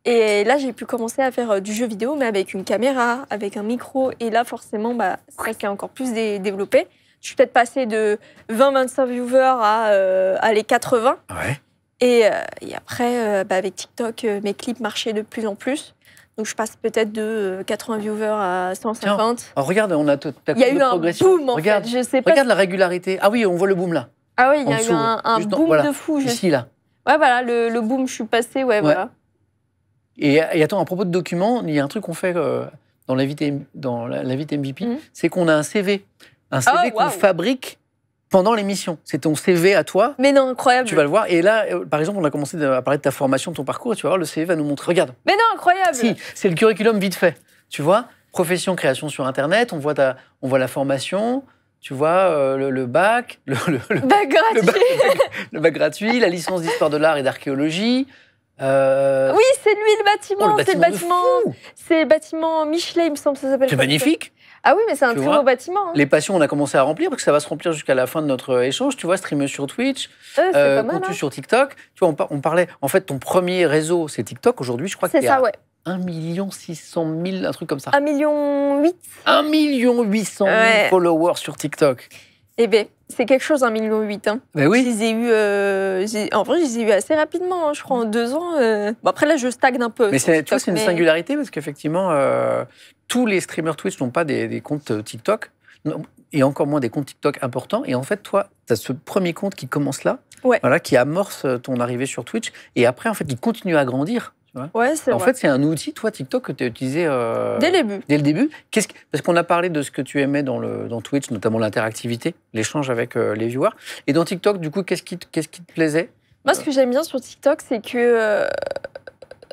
Et là, j'ai pu commencer à faire du jeu vidéo, mais avec une caméra, avec un micro. Et là, forcément, ça s'est encore plus développé. Je suis peut-être passée de 20-25 viewers à les 80. Ouais. Et après, avec TikTok, mes clips marchaient de plus en plus. Donc, je passe peut-être de 80 viewers à 150. Tiens, regarde, on a il y a eu un boom, en fait. Je sais pas. Regarde la régularité. Ah oui, on voit le boom là. Ah oui, il y a eu un boom de fou. Ici, là. Ouais, voilà, le boom, je suis passée, voilà. Et attends, à propos de documents, il y a un truc qu'on fait dans l'invité MVP, c'est qu'on a un CV. Un CV qu'on fabrique pendant l'émission. C'est ton CV à toi. Mais non, incroyable. Tu vas le voir. Et là, par exemple, on a commencé à parler de ta formation, de ton parcours. Et tu vas voir, le CV va nous montrer. Regarde. Mais non, incroyable. Si, c'est le curriculum vite fait. Tu vois, profession, création sur Internet. On voit la formation. Tu vois, le bac. Bac gratuit. Le bac gratuit, la licence d'histoire de l'art et d'archéologie. Oui, c'est lui le bâtiment. C'est le bâtiment Michelet, il me semble, ça s'appelle. C'est magnifique. Ah oui, mais c'est un très beau bâtiment. Les passions, on a commencé à remplir, parce que ça va se remplir jusqu'à la fin de notre échange. Tu vois, streamer sur Twitch, contenu sur TikTok. Tu vois, on parlait, en fait, ton premier réseau, c'est TikTok. Aujourd'hui, je crois que c'est ça, 1 600 000, un truc comme ça. 1,8 million. 1 800 000 followers sur TikTok. Eh bien, c'est quelque chose, 1,8 million. Hein. Ben oui. Je les ai eus, en vrai, je les ai eus assez rapidement, je crois, en 2 ans. Bon, après, là, je stagne un peu. Mais tu vois, c'est une singularité, parce qu'effectivement, tous les streamers Twitch n'ont pas des comptes TikTok, et encore moins des comptes TikTok importants. Et en fait, toi, tu as ce premier compte qui commence là, voilà, qui amorce ton arrivée sur Twitch, et après, en fait, il continue à grandir. Ouais, c'est vrai. En fait, c'est un outil, toi, TikTok, que tu as utilisé dès le début. Dès le début. Parce qu'on a parlé de ce que tu aimais dans Twitch, notamment l'interactivité, l'échange avec les viewers. Et dans TikTok, du coup, qu'est-ce qui te plaisait? Moi, ce que j'aime bien sur TikTok, c'est que,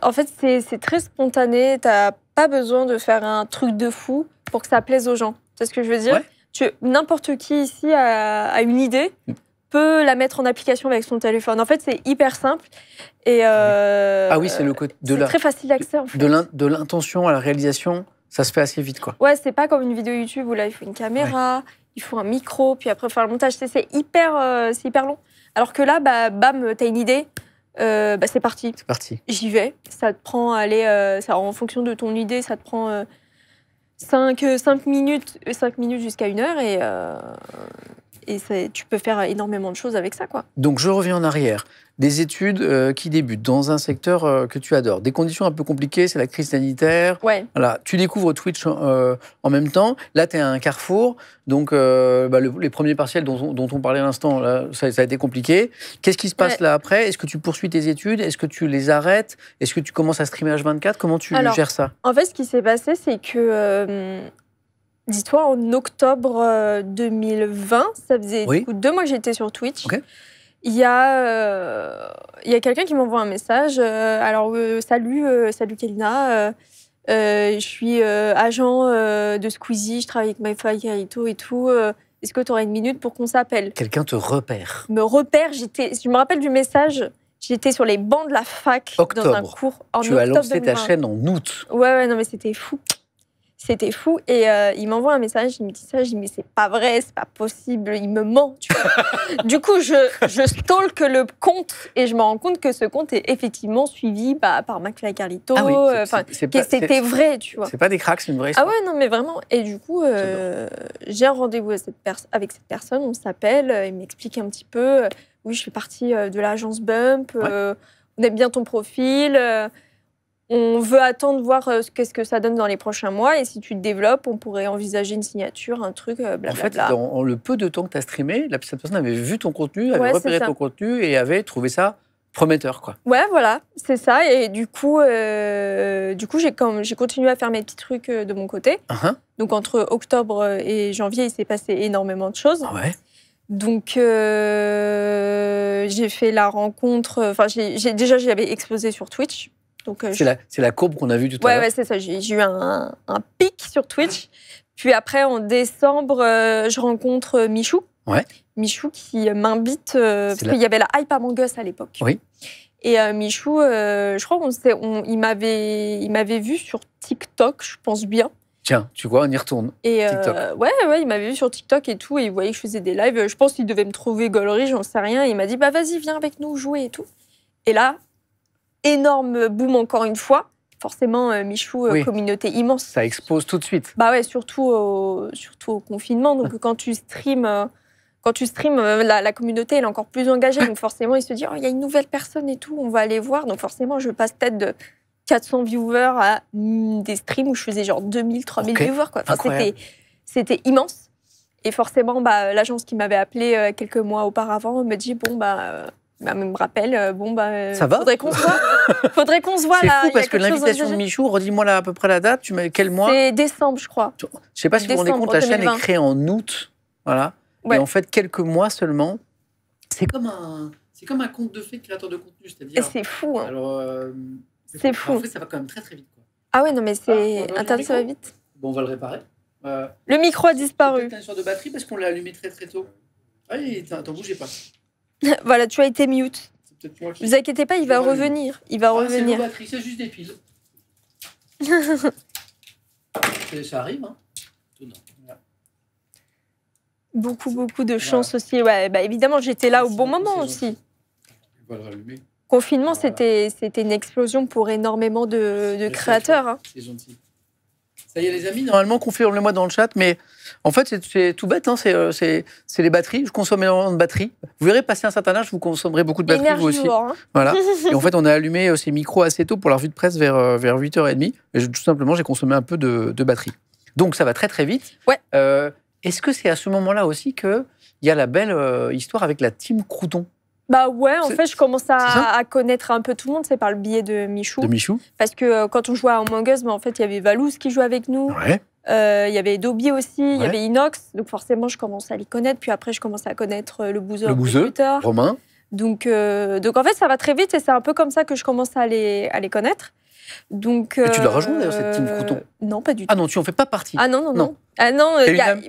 en fait, c'est très spontané. T'as pas besoin de faire un truc de fou pour que ça plaise aux gens. C'est ce que je veux dire. N'importe qui ici a une idée. Peut la mettre en application avec son téléphone. En fait, c'est hyper simple. Et c'est le côté de très facile d'accès. En fait. De l'intention à la réalisation, ça se fait assez vite, quoi. Ouais, c'est pas comme une vidéo YouTube où là, il faut une caméra, il faut un micro, puis après, faire le montage. C'est hyper long. Alors que là, bam, t'as une idée, c'est parti. C'est parti. J'y vais. Ça te prend, en fonction de ton idée, ça te prend 5 minutes jusqu'à 1 heure. tu peux faire énormément de choses avec ça, quoi. Donc, je reviens en arrière. Des études qui débutent dans un secteur que tu adores. Des conditions un peu compliquées, c'est la crise sanitaire. Ouais. Voilà, tu découvres Twitch en même temps. Là, tu es à un carrefour. Donc, les premiers partiels dont on parlait à l'instant, là, ça a été compliqué. Qu'est-ce qui se passe là après? Est-ce que tu poursuis tes études? Est-ce que tu les arrêtes? Est-ce que tu commences à streamer H24? Comment tu gères ça? En fait, ce qui s'est passé, c'est que... dis-toi, en octobre 2020, ça faisait du coup 2 mois que j'étais sur Twitch. Okay. Il y a quelqu'un qui m'envoie un message. Salut Kélina. Je suis agent de Squeezie, je travaille avec MyFly Carito et tout. Est-ce que tu aurais 1 minute pour qu'on s'appelle? Quelqu'un te repère. Me repère. Je me rappelle du message. J'étais sur les bancs de la fac dans un cours en octobre. Tu as lancé ta chaîne en août. Ouais, non mais c'était fou. C'était fou. Et il m'envoie un message, il me dit ça, je dis mais c'est pas vrai, c'est pas possible, il me ment. Tu vois. Du coup, je stalk le compte et je me rends compte que ce compte est effectivement suivi par McFly Carlito. Ah oui, c'était vrai, tu vois. C'est pas des cracks, c'est une vraie histoire. Ah ouais, non mais vraiment. Et du coup, j'ai un rendez-vous avec cette personne, on s'appelle, il m'explique un petit peu. Oui, je fais partie de l'agence Bump, on aime bien ton profil. On veut attendre voir qu'est-ce que ça donne dans les prochains mois. Et si tu te développes, on pourrait envisager une signature, un truc, blablabla. En fait, dans le peu de temps que tu as streamé, cette personne avait vu ton contenu, avait repéré ton contenu et avait trouvé ça prometteur, quoi. Ouais, voilà, c'est ça. Et du coup j'ai continué à faire mes petits trucs de mon côté. Donc, entre octobre et janvier, il s'est passé énormément de choses. Ouais. Donc, j'ai fait la rencontre... Enfin, j'avais explosé sur Twitch. C'est la courbe qu'on a vue tout à l'heure. Ouais, c'est ça. J'ai eu un pic sur Twitch. Puis après, en décembre, je rencontre Michou. Ouais. Michou qui m'invite, parce qu'il y avait la hype Among Us à l'époque. Oui. Et Michou, je crois qu'il m'avait vu sur TikTok, je pense bien. Tiens, tu vois, on y retourne. Et TikTok. Ouais, il m'avait vu sur TikTok et tout, et il voyait que je faisais des lives. Je pense qu'il devait me trouver gaulerie, j'en sais rien. Et il m'a dit, bah vas-y, viens avec nous jouer et tout. Et là, énorme boom encore une fois. Forcément, Michou, communauté immense. Ça explose tout de suite. Bah ouais, surtout au confinement. Donc quand tu streams, la communauté elle est encore plus engagée. Donc forcément, il se dit, oh, il y a une nouvelle personne et tout, on va aller voir. Donc forcément, je passe peut-être de 400 viewers à des streams où je faisais genre 2000, 3000 viewers. Quoi. Enfin, c'était immense. Et forcément, l'agence qui m'avait appelé quelques mois auparavant me dit, me rappelle, ça va, faudrait qu'on se voit. C'est fou parce que l'invitation de Michou, redis-moi à peu près la date, quel mois? C'est décembre, je crois. Je ne sais pas si vous vous rendez compte, la chaîne est créée en août. Voilà. Ouais. Et en fait, quelques mois seulement. C'est comme un conte de fées de créateur de contenu, c'est-à-dire. C'est fou. Hein. Alors, c'est fou. En fait, ça va quand même très très vite. Quoi. Ah ouais, non, mais c'est interdit, ça va vite. Bon, on va le réparer. Le micro a disparu. Peut-être une sorte de batterie parce qu'on l'a allumé très très tôt. Allez, attends, bougez pas. Voilà, tu as été mute. Ne vous inquiétez pas, il va revenir. Il va revenir. C'est batterie, c'est juste des piles. Ça arrive, hein. Beaucoup de chance aussi. Ouais, évidemment, j'étais là au bon moment aussi. On va le rallumer. Confinement, c'était une explosion pour énormément de créateurs. Hein. C'est gentil. Ça y est, les amis, normalement, confirmez-le-moi dans le chat, mais en fait, c'est tout bête, hein, c'est les batteries. Je consomme énormément de batteries. Vous verrez, passer un certain âge, vous consommerez beaucoup de batteries, vous aussi. Hein. Voilà. Et en fait, on a allumé ces micros assez tôt pour la revue de presse vers 8h30. Et tout simplement, j'ai consommé un peu de batterie. Donc, ça va très, très vite. Ouais. Est-ce que c'est à ce moment-là aussi qu'il y a la belle histoire avec la team Crouton? Bah ouais, en fait, je commence à connaître un peu tout le monde, c'est par le biais de Michou. De Michou. Parce que quand on jouait à Among Us, en fait, il y avait Valouz qui jouait avec nous. Ouais. Il y avait Dobby aussi, il y avait Inox. Donc forcément, je commence à les connaître. Puis après, je commence à connaître le Bouzeur, Twitter. Romain. Donc en fait, ça va très vite et c'est un peu comme ça que je commence à les connaître. Donc, et tu l'as rejoint d'ailleurs, cette team Crouton? Non, pas du tout. Ah non, tu n'en fais pas partie? Ah non. Ah non,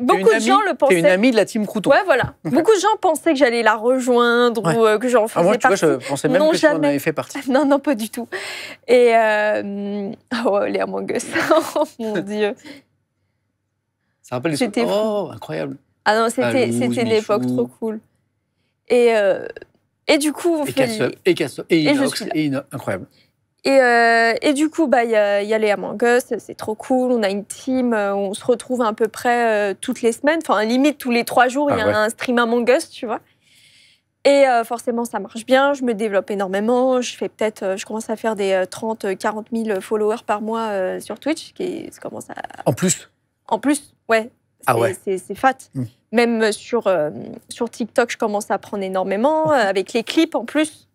beaucoup de gens le pensaient. T'es une amie de la team Crouton? Ouais, voilà. Beaucoup de gens pensaient que j'allais la rejoindre ou que j'en faisais partie. Moi, tu vois, je pensais même que tu en avais fait partie. Non, pas du tout. Et les Among Us. Oh mon Dieu. Ça rappelle les incroyable. Ah non, c'était une époque trop cool. Et du coup, et Inox, incroyable. Et du coup, il y a les Among Us, c'est trop cool. On a une team, on se retrouve à peu près toutes les semaines. Enfin, limite, tous les 3 jours, il y a un stream Among Us, tu vois. Et forcément, ça marche bien. Je me développe énormément. Je commence à faire des 30-40 000 followers par mois sur Twitch. En plus? En plus, ouais. C'est fat. Même sur TikTok, je commence à prendre énormément, avec les clips en plus.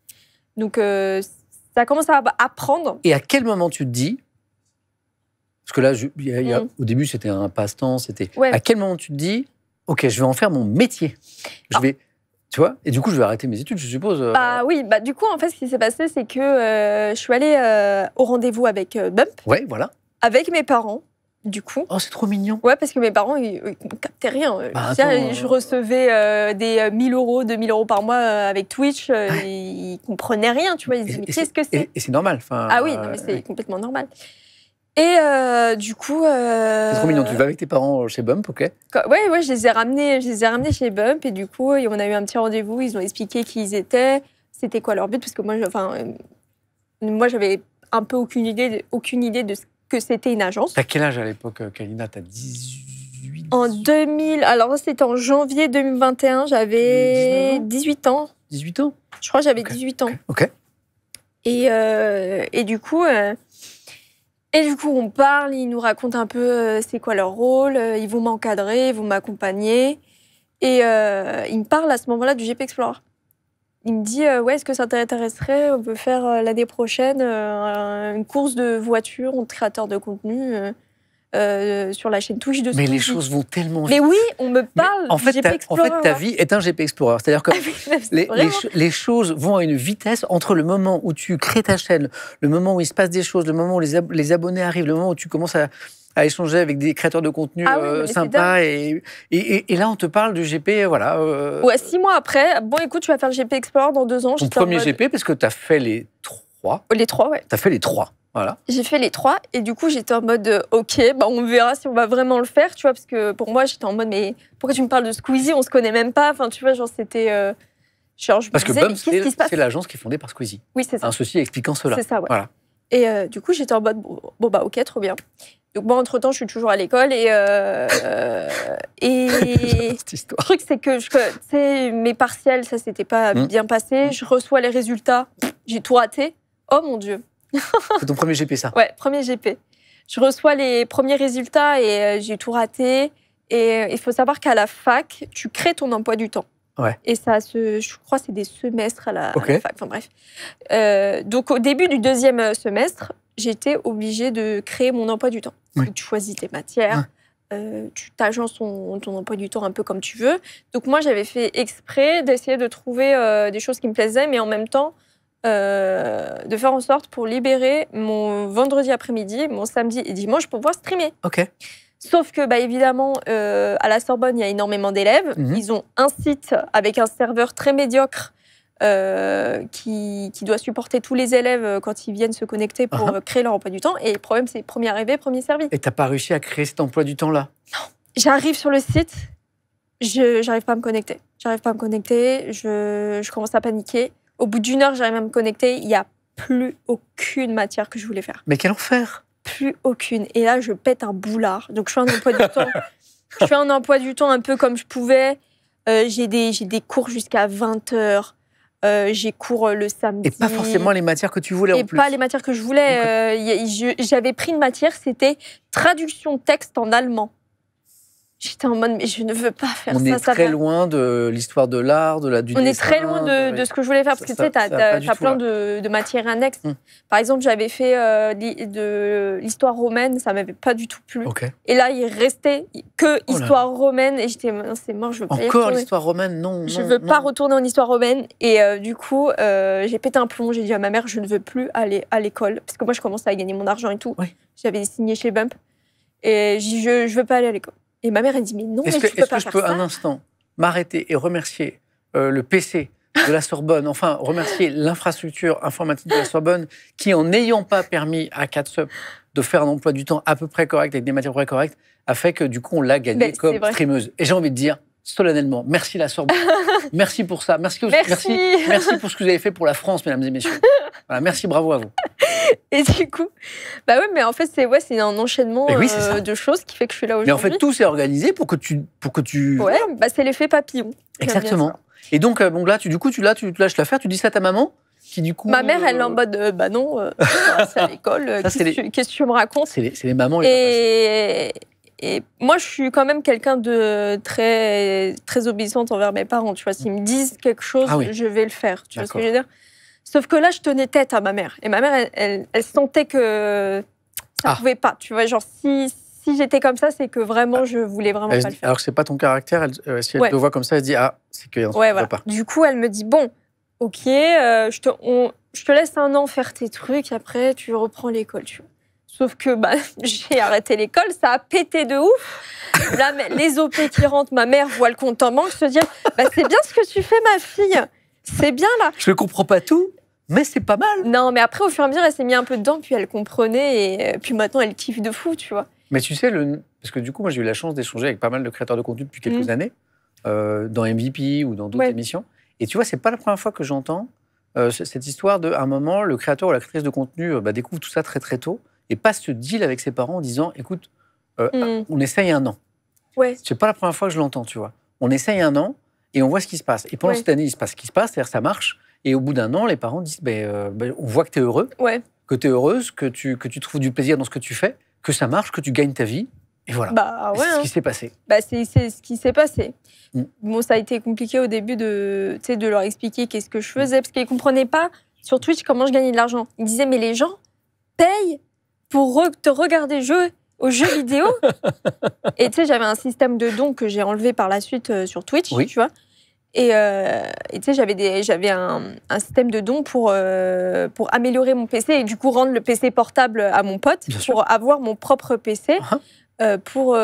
Donc, ça commence à apprendre. Et à quel moment tu te dis, parce que là, au début, c'était un passe-temps, à quel moment tu te dis, ok, je vais en faire mon métier, tu vois, et du coup, je vais arrêter mes études, je suppose. Oui, du coup, en fait, ce qui s'est passé, c'est que je suis allée au rendez-vous avec Bump. Ouais, voilà. Avec mes parents. Du coup. Oh, c'est trop mignon. Ouais, parce que mes parents, ils ne captaient rien. Je recevais des 1 000 €, 2 000 € par mois avec Twitch. Ils ne comprenaient rien, tu vois. Ils se disaient, mais qu'est-ce que c'est? Et c'est normal. Ah oui, non, mais c'est complètement normal. Et du coup... C'est trop mignon. Tu vas avec tes parents chez Bump, ok? Ouais, je les ai ramenés chez Bump. Et du coup, on a eu un petit rendez-vous. Ils ont expliqué qui ils étaient. C'était quoi leur but? Parce que moi, j'avais un peu aucune idée de ce que c'était une agence. T'as quel âge à l'époque, Kalina? T'as 18? En 2000, alors c'était en janvier 2021, j'avais 18 ans. 18 ans? Je crois que j'avais 18 ans. Ok. Et du coup, on parle, ils nous racontent un peu c'est quoi leur rôle, ils vont m'encadrer, ils vont m'accompagner. Et ils me parlent à ce moment-là du GP Explorer. Il me dit, est-ce que ça t'intéresserait? On peut faire l'année prochaine une course de voitures en créateur de contenu sur la chaîne Twitch de Squeezie. Mais les choses vont tellement vite. Mais oui, on me parle du GP Explorer. En fait, ta vie est un GP Explorer. C'est-à-dire que les choses vont à une vitesse entre le moment où tu crées ta chaîne, le moment où il se passe des choses, le moment où les abonnés arrivent, le moment où tu commences à échanger avec des créateurs de contenu sympas. Et là, on te parle du GP, voilà. Ouais, 6 mois après, bon, écoute, tu vas faire le GP Explorer dans 2 ans. Ton premier GP, parce que tu as fait les 3. Les 3, ouais. Tu as fait les 3, voilà. J'ai fait les 3, et du coup, j'étais en mode, ok, on verra si on va vraiment le faire, tu vois, parce que pour moi, j'étais en mode, mais pourquoi tu me parles de Squeezie? On se connaît même pas. Enfin, tu vois, genre, c'était... parce que Bump, c'est l'agence qui est fondée par Squeezie. Oui, c'est ça. Ceci expliquant cela. C'est ça, ouais. Voilà. Et du coup, j'étais en mode, ok, trop bien. Donc moi, entre-temps, je suis toujours à l'école et le truc, c'est que mes partiels, ça s'était pas bien passé. Je reçois les résultats, j'ai tout raté. Oh mon Dieu. C'est ton premier GP, ça? Ouais, premier GP. Je reçois les premiers résultats et j'ai tout raté. Et il faut savoir qu'à la fac, tu crées ton emploi du temps. Ouais. Et je crois que c'est des semestres à la fac. Enfin bref. Donc au début du 2e semestre, j'étais obligée de créer mon emploi du temps. Oui. Donc, tu choisis tes matières, tu t'agences ton emploi du temps un peu comme tu veux. Donc moi, j'avais fait exprès d'essayer de trouver des choses qui me plaisaient, mais en même temps, de faire en sorte pour libérer mon vendredi après-midi, mon samedi et dimanche pour pouvoir streamer. Ok. Sauf que, évidemment, à la Sorbonne, il y a énormément d'élèves. Ils ont un site avec un serveur très médiocre qui doit supporter tous les élèves quand ils viennent se connecter pour créer leur emploi du temps. Et le problème, c'est premier arrivé, premier servi. Et t'as pas réussi à créer cet emploi du temps-là? Non. J'arrive sur le site, j'arrive pas à me connecter. Je commence à paniquer. Au bout d'1 heure, j'arrive à me connecter. Il n'y a plus aucune matière que je voulais faire. Mais quel enfer! Plus aucune. Et là, je pète un boulard. Donc, je fais un emploi du temps. Je fais un emploi du temps un peu comme je pouvais. J'ai des cours jusqu'à 20 heures. J'ai cours le samedi. Et pas forcément les matières que tu voulais en plus. Et pas les matières que je voulais. J'avais pris une matière, c'était traduction de texte en allemand. J'étais en mode, mais je ne veux pas faire ça. On est très loin de l'histoire de l'art, du dessin. On est très loin de ce que je voulais faire, parce que tu sais, t'as plein de matières annexes. Par exemple, j'avais fait de l'histoire romaine, ça m'avait pas du tout plu. Et là, il restait que histoire romaine, et j'étais, c'est mort, je veux pas y retourner. Encore l'histoire romaine? Non. Je veux pas retourner en histoire romaine. Et du coup, j'ai pété un plomb, j'ai dit à ma mère, je ne veux plus aller à l'école, parce que moi, je commençais à gagner mon argent et tout. J'avais signé chez Bump, et j'ai dit, je veux pas aller à l'école. Et ma mère, elle dit, mais non, mais tu peux pas faire ça. Est-ce que je peux un instant m'arrêter et remercier le PC de la Sorbonne, enfin remercier l'infrastructure informatique de la Sorbonne qui, en n'ayant pas permis à Catsup de faire un emploi du temps à peu près correct, avec des matières correctes, a fait que du coup, on l'a gagné comme streameuse. Et j'ai envie de dire, solennellement, merci la Sorbonne. Merci pour ça. Merci pour ce que vous avez fait pour la France, mesdames et messieurs. Voilà, merci, bravo à vous. Et du coup, bah ouais, mais en fait, c'est un enchaînement de choses qui fait que je suis là aujourd'hui. Mais en fait, tout s'est organisé pour que tu... Ouais, bah c'est l'effet papillon. Exactement. Et donc, bon, là, tu lâches l'affaire, tu dis ça à ta maman qui, du coup... Ma mère, elle est en mode, bah non, c'est à l'école, qu'est-ce que tu me racontes? C'est les mamans. Et moi, je suis quand même quelqu'un de très, très obéissante envers mes parents. Tu vois, s'ils me disent quelque chose, je vais le faire. Tu vois ce que je veux dire? Sauf que là, je tenais tête à ma mère. Et ma mère, elle sentait que ça ne pouvait pas. Tu vois, genre, si j'étais comme ça, c'est que vraiment, je voulais vraiment pas le faire. Alors que c'est pas ton caractère, si elle te voit comme ça, elle se dit, c'est qu'il y a un truc qui va pas. Du coup, elle me dit, bon, ok, je te laisse 1 an faire tes trucs, après, tu reprends l'école, tu vois. Sauf que j'ai arrêté l'école, ça a pété de ouf. Là, les OP qui rentrent, ma mère voit le compte en banque, se dit c'est bien ce que tu fais, ma fille. C'est bien là. Je ne comprends pas tout, mais c'est pas mal. Non, mais après, au fur et à mesure, elle s'est mis un peu dedans, puis elle comprenait, et puis maintenant, elle kiffe de fou, tu vois. Mais tu sais, parce que du coup, moi, j'ai eu la chance d'échanger avec pas mal de créateurs de contenu depuis quelques années, dans MVP ou dans d'autres émissions. Et tu vois, c'est pas la première fois que j'entends cette histoire de, à un moment, le créateur ou la créatrice de contenu découvre tout ça très très tôt et passe ce deal avec ses parents en disant, écoute, on essaye 1 an. Ouais. C'est pas la première fois que je l'entends, tu vois. On essaye 1 an et on voit ce qui se passe. Et pendant cette année, il se passe ce qui se passe, c'est-à-dire ça marche. Et au bout d'1 an, les parents disent, on voit que tu es heureux, que tu es heureuse, que tu trouves du plaisir dans ce que tu fais, que ça marche, que tu gagnes ta vie. Et voilà. C'est ce qui s'est passé. C'est ce qui s'est passé. Bon, ça a été compliqué au début de leur expliquer qu'est-ce que je faisais, parce qu'ils ne comprenaient pas sur Twitch comment je gagnais de l'argent. Ils disaient, mais les gens payent pour te regarder jouer aux jeux vidéo. Et tu sais, j'avais un système de dons que j'ai enlevé par la suite sur Twitch, tu vois. Et tu sais, j'avais un système de dons pour améliorer mon PC et du coup rendre le PC portable à mon pote pour avoir mon propre PC pour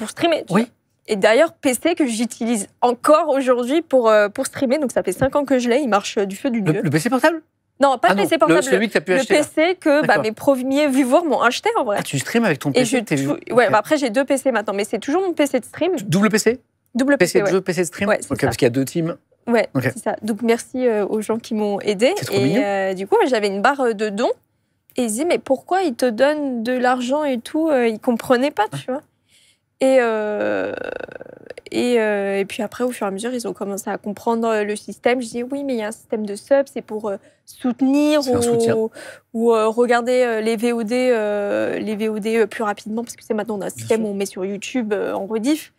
streamer. Oui. Et d'ailleurs, PC que j'utilise encore aujourd'hui pour streamer. Donc ça fait 5 ans que je l'ai, il marche du feu du Dieu. Le PC portable ? Non, pas le PC portable, celui que tu as pu acheter, le PC que mes premiers viewers m'ont acheté en vrai. Ah, tu streames avec ton PC après j'ai 2 PC maintenant, mais c'est toujours mon PC de stream. Double PC ? Double PC, de jeu, PC de stream. Parce qu'il y a 2 teams. Ouais, c'est ça. Donc merci aux gens qui m'ont aidé. C'est trop mignon. Du coup, j'avais une barre de dons et ils disaient mais pourquoi ils te donnent de l'argent et tout, ils comprenaient pas, tu vois. Et puis après, au fur et à mesure, ils ont commencé à comprendre le système. Je disais oui, mais il y a un système de sub, c'est pour soutenir ou regarder les VOD plus rapidement, parce que c'est maintenant on a un système où on met sur YouTube en rediff.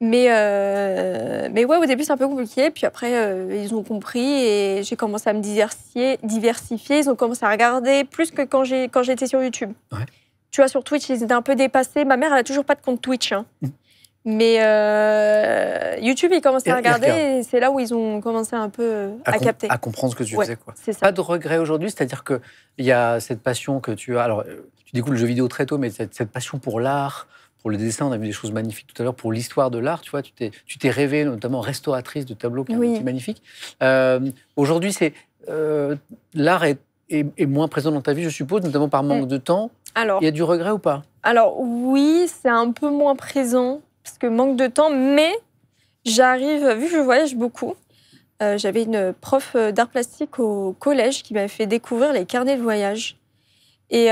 Mais ouais, au début, c'est un peu compliqué. Puis après, ils ont compris et j'ai commencé à me diversifier. Ils ont commencé à regarder plus que quand j'étais sur YouTube. Ouais. Tu vois, sur Twitch, ils étaient un peu dépassés. Ma mère, elle n'a toujours pas de compte Twitch. Hein. Mais YouTube, ils commençaient à regarder et c'est là où ils ont commencé un peu à capter. À comprendre ce que tu faisais. Quoi. C'est ça. Pas de regret aujourd'hui, c'est-à-dire qu'il y a cette passion que tu as. Alors, tu découvres le jeu vidéo très tôt, mais cette passion pour l'art, pour le dessin, on a vu des choses magnifiques tout à l'heure, pour l'histoire de l'art, tu vois, tu t'es rêvée, notamment restauratrice de tableaux qui est magnifique. Aujourd'hui, l'art est moins présent dans ta vie, je suppose, notamment par manque de temps. Alors, il y a du regret ou pas? Alors oui, c'est un peu moins présent, parce que manque de temps, mais j'arrive, vu que je voyage beaucoup, j'avais une prof d'art plastique au collège qui m'avait fait découvrir les carnets de voyage. Et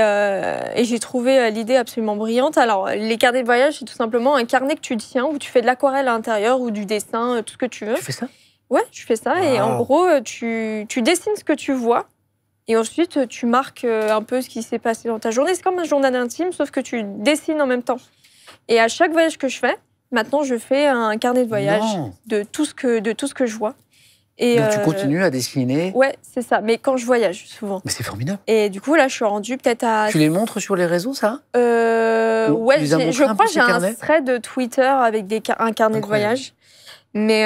j'ai trouvé l'idée absolument brillante. Alors, les carnets de voyage, c'est tout simplement un carnet que tu tiens, où tu fais de l'aquarelle à l'intérieur ou du dessin, tout ce que tu veux. Tu fais ça? Ouais, je fais ça. Wow. Et en gros, tu dessines ce que tu vois. Et ensuite, tu marques un peu ce qui s'est passé dans ta journée. C'est comme un journal intime, sauf que tu dessines en même temps. Et à chaque voyage que je fais, maintenant, je fais un carnet de voyage de tout ce que je vois. Et donc, tu continues à dessiner? Ouais, c'est ça. Mais quand je voyage, souvent. Mais c'est formidable. Et du coup, là, je suis rendue peut-être à... Tu les montres sur les réseaux, ça? Ouais, je crois que j'ai un thread de Twitter avec un carnet de voyage. Mais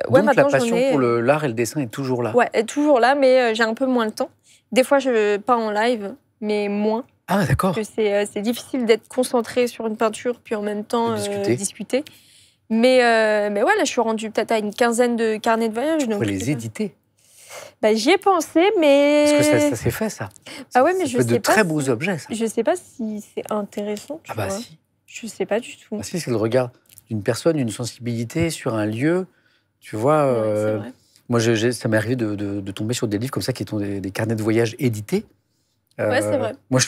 donc, la passion pour l'art et le dessin est toujours là? Ouais, est toujours là, mais j'ai un peu moins le temps. Des fois, je peins en live, mais moins. Ah, d'accord. Parce que c'est difficile d'être concentré sur une peinture, puis en même temps discuter. Mais ouais, là, je suis rendue peut-être à une 15aine de carnets de voyage. Tu pourrais les éditer? J'y ai pensé, mais... Parce que ça s'est fait, ça. Ah ouais, mais je sais pas. De très beaux objets, ça. Je sais pas si c'est intéressant, tu vois. Si. Je sais pas du tout. Si, c'est le regard d'une personne, d'une sensibilité sur un lieu. Tu vois, ouais, Moi, ça m'est arrivé de tomber sur des livres comme ça qui sont des carnets de voyage édités. Ouais, c'est vrai. Moi, je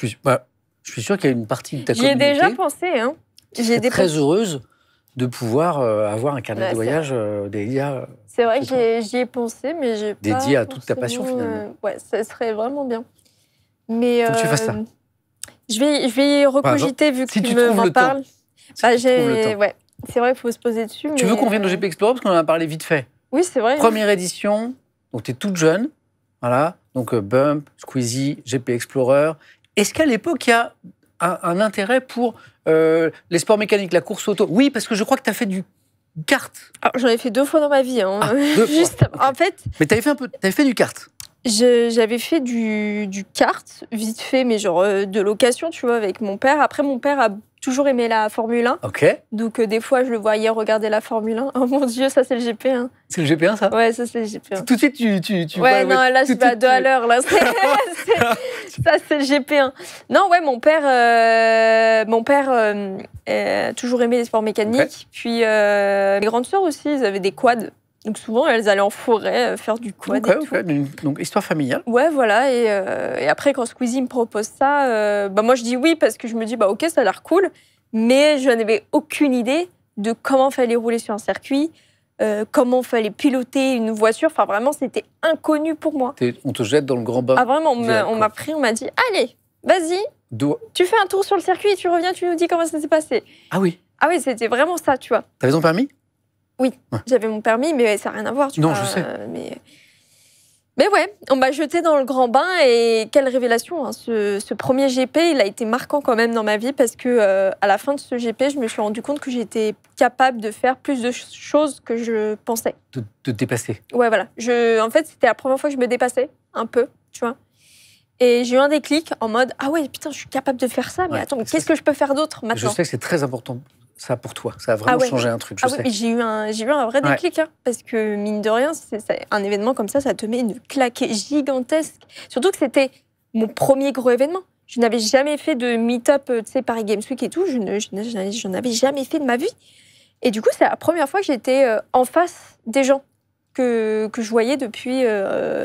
suis sûr qu'il y a une partie de ta communauté. J'y ai déjà pensé. Hein. J'étais très heureuse de pouvoir avoir un carnet de voyage dédié à... C'est vrai que j'y ai pensé, mais j'ai pas... Dédié à toute ta passion, finalement. Ouais, ça serait vraiment bien. Mais faut que tu fasses ça. Je vais y recogiter, vu que si tu m'en parles. Ouais, c'est vrai qu'il faut se poser dessus. Tu veux qu'on vienne au GP Explorer, parce qu'on en a parlé vite fait. Oui, c'est vrai. Première édition, donc tu es toute jeune, voilà, donc Bump, Squeezie, GP Explorer. Est-ce qu'à l'époque, il y a un intérêt pour les sports mécaniques, la course auto? Oui, parce que je crois que tu as fait du kart. J'en ai fait 2 fois dans ma vie. Hein. 2 fois. Juste, okay. En fait... Mais tu avais fait du kart? J'avais fait du kart, vite fait, mais genre de location, tu vois, avec mon père. Après, mon père a toujours aimé la Formule 1. Ok. Donc, des fois, je le voyais regarder la Formule 1. Oh mon Dieu, ça, c'est le GP1. C'est le GP1, ça? Ouais, ça, c'est le GP1. Tout de suite, tu ouais, non, là, je vais à 2 à l'heure. Là, ça, c'est le GP1. Non, ouais, mon père a toujours aimé les sports mécaniques. Okay. Puis, mes grandes sœurs aussi, ils avaient des quads. Donc souvent, elles allaient en forêt faire du quad et tout. Donc, histoire familiale. Ouais, voilà. Et après, quand Squeezie me propose ça, moi, je dis oui parce que je me dis, ok, ça a l'air cool. Mais je n'avais aucune idée de comment fallait rouler sur un circuit, comment fallait piloter une voiture. Enfin, vraiment, c'était inconnu pour moi. On te jette dans le grand bain. Ah, vraiment, on m'a pris, on m'a dit, allez, vas-y, tu fais un tour sur le circuit et tu reviens, tu nous dis comment ça s'est passé. Ah oui. Ah oui, c'était vraiment ça, tu vois. T'avais ton permis? Oui, j'avais mon permis, mais ça n'a rien à voir. Non, je sais. Mais ouais, on m'a jeté dans le grand bain et quelle révélation. Hein. Ce premier GP, il a été marquant quand même dans ma vie parce que à la fin de ce GP, je me suis rendu compte que j'étais capable de faire plus de choses que je pensais. De te dépasser. Ouais, voilà. En fait, c'était la première fois que je me dépassais un peu, tu vois. Et j'ai eu un déclic en mode ah ouais, putain, je suis capable de faire ça, mais attends, qu'est-ce que je peux faire d'autre maintenant? Je sais que c'est très important. Ça pour toi, ça a vraiment changé un truc, je sais. Oui, j'ai eu un vrai déclic, hein, parce que mine de rien, un événement comme ça te met une claque gigantesque. Surtout que c'était mon premier gros événement. Je n'avais jamais fait de meet-up, tu sais, Paris Games Week et tout, je n'en avais jamais fait de ma vie. Et du coup, c'est la première fois que j'étais en face des gens que je voyais depuis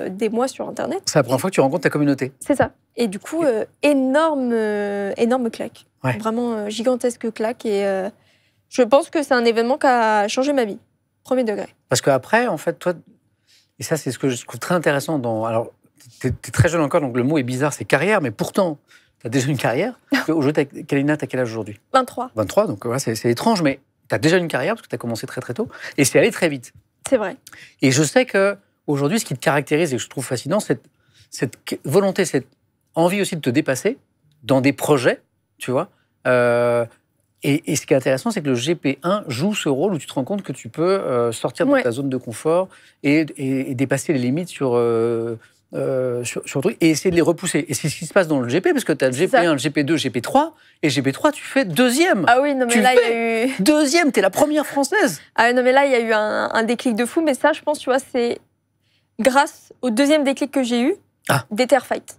des mois sur Internet. C'est la première fois que tu rencontres ta communauté. C'est ça. Et du coup, énorme claque. Ouais. Vraiment gigantesque claque. Et je pense que c'est un événement qui a changé ma vie. Premier degré. Parce qu'après, en fait, toi, et ça, c'est ce que je trouve très intéressant dans... Alors, tu es très jeune encore, donc le mot est bizarre, c'est carrière, mais pourtant, tu as déjà une carrière. Aujourd'hui, Kalina, tu as quel âge aujourd'hui? 23. 23, donc ouais, c'est étrange, mais tu as déjà une carrière, parce que tu as commencé très très tôt, et c'est allé très vite. C'est vrai. Et je sais qu'aujourd'hui, ce qui te caractérise, et que je trouve fascinant, cette volonté, cette envie aussi de te dépasser dans des projets, tu vois. Et ce qui est intéressant, c'est que le GP1 joue ce rôle où tu te rends compte que tu peux sortir de ta zone de confort et dépasser les limites sur le truc et essayer de les repousser. Et c'est ce qui se passe dans le GP, parce que tu as le GP1, le GP2, le GP3, et GP3, tu fais deuxième. Ah oui, non mais là, il y a eu... Deuxième, tu es la première française. Ah non mais là, il y a eu un déclic de fou, mais ça, je pense, tu vois, c'est grâce au deuxième déclic que j'ai eu, Déterfight.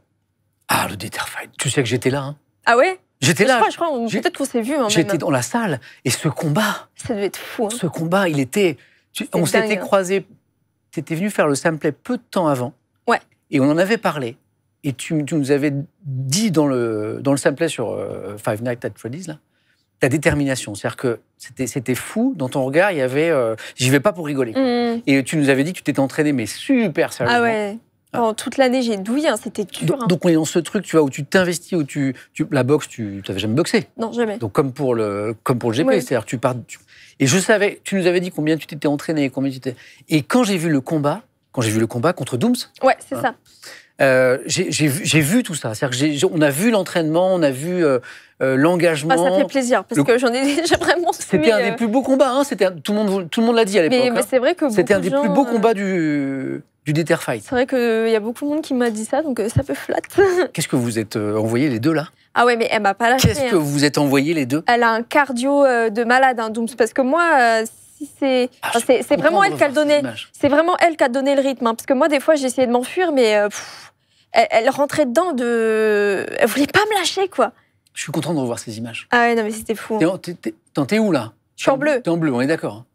Ah, le Déterfight. Tu sais que j'étais là, hein. Ah ouais? J'étais là. Je crois peut-être qu'on s'est vu. Hein, j'étais dans la salle. Et ce combat. Ça devait être fou. Hein. Ce combat, il était. On s'était croisés. Tu étais venu faire le Sameplay peu de temps avant. Ouais. Et on en avait parlé. Et tu nous avais dit dans le Sameplay sur Five Nights at Freddy's, là, ta détermination. C'est-à-dire que c'était fou. Dans ton regard, il y avait. J'y vais pas pour rigoler. Et tu nous avais dit que tu t'étais entraîné, mais super sérieusement. Ah ouais. Pendant toute l'année, j'ai douillé, hein, c'était dur. Donc on est dans ce truc, tu vois, où tu t'investis, où la boxe, tu n'avais jamais boxé. Non, jamais. Donc comme pour le GP, c'est-à-dire tu pars. Et je savais, tu nous avais dit combien tu t'étais entraîné, combien tu t'étais. Et quand j'ai vu le combat contre Dooms. Ouais, c'est ça. J'ai vu tout ça. C'est-à-dire que on a vu l'entraînement, on a vu l'engagement. Ça fait plaisir parce que j'ai vraiment. C'était un des plus beaux combats. Hein, tout le monde l'a dit à l'époque. Mais c'est vrai que c'était un des plus beaux combats du Déterfight. C'est vrai qu'il y a beaucoup de monde qui m'a dit ça, donc ça peut flatte. Qu'est-ce que vous êtes envoyés les deux là? Ah ouais, mais elle m'a pas lâché. Qu'est-ce que vous êtes envoyés les deux? Elle a un cardio de malade, hein, Dooms, parce que moi, c'est vraiment elle qui a donné. C'est vraiment elle qui a donné le rythme, hein, parce que moi, des fois, j'ai essayé de m'enfuir, mais elle rentrait dedans elle voulait pas me lâcher, quoi. Je suis content de revoir ces images. Ah ouais, non mais c'était fou. Hein. T'es où là? Je suis en bleu. T'es en bleu, on est d'accord.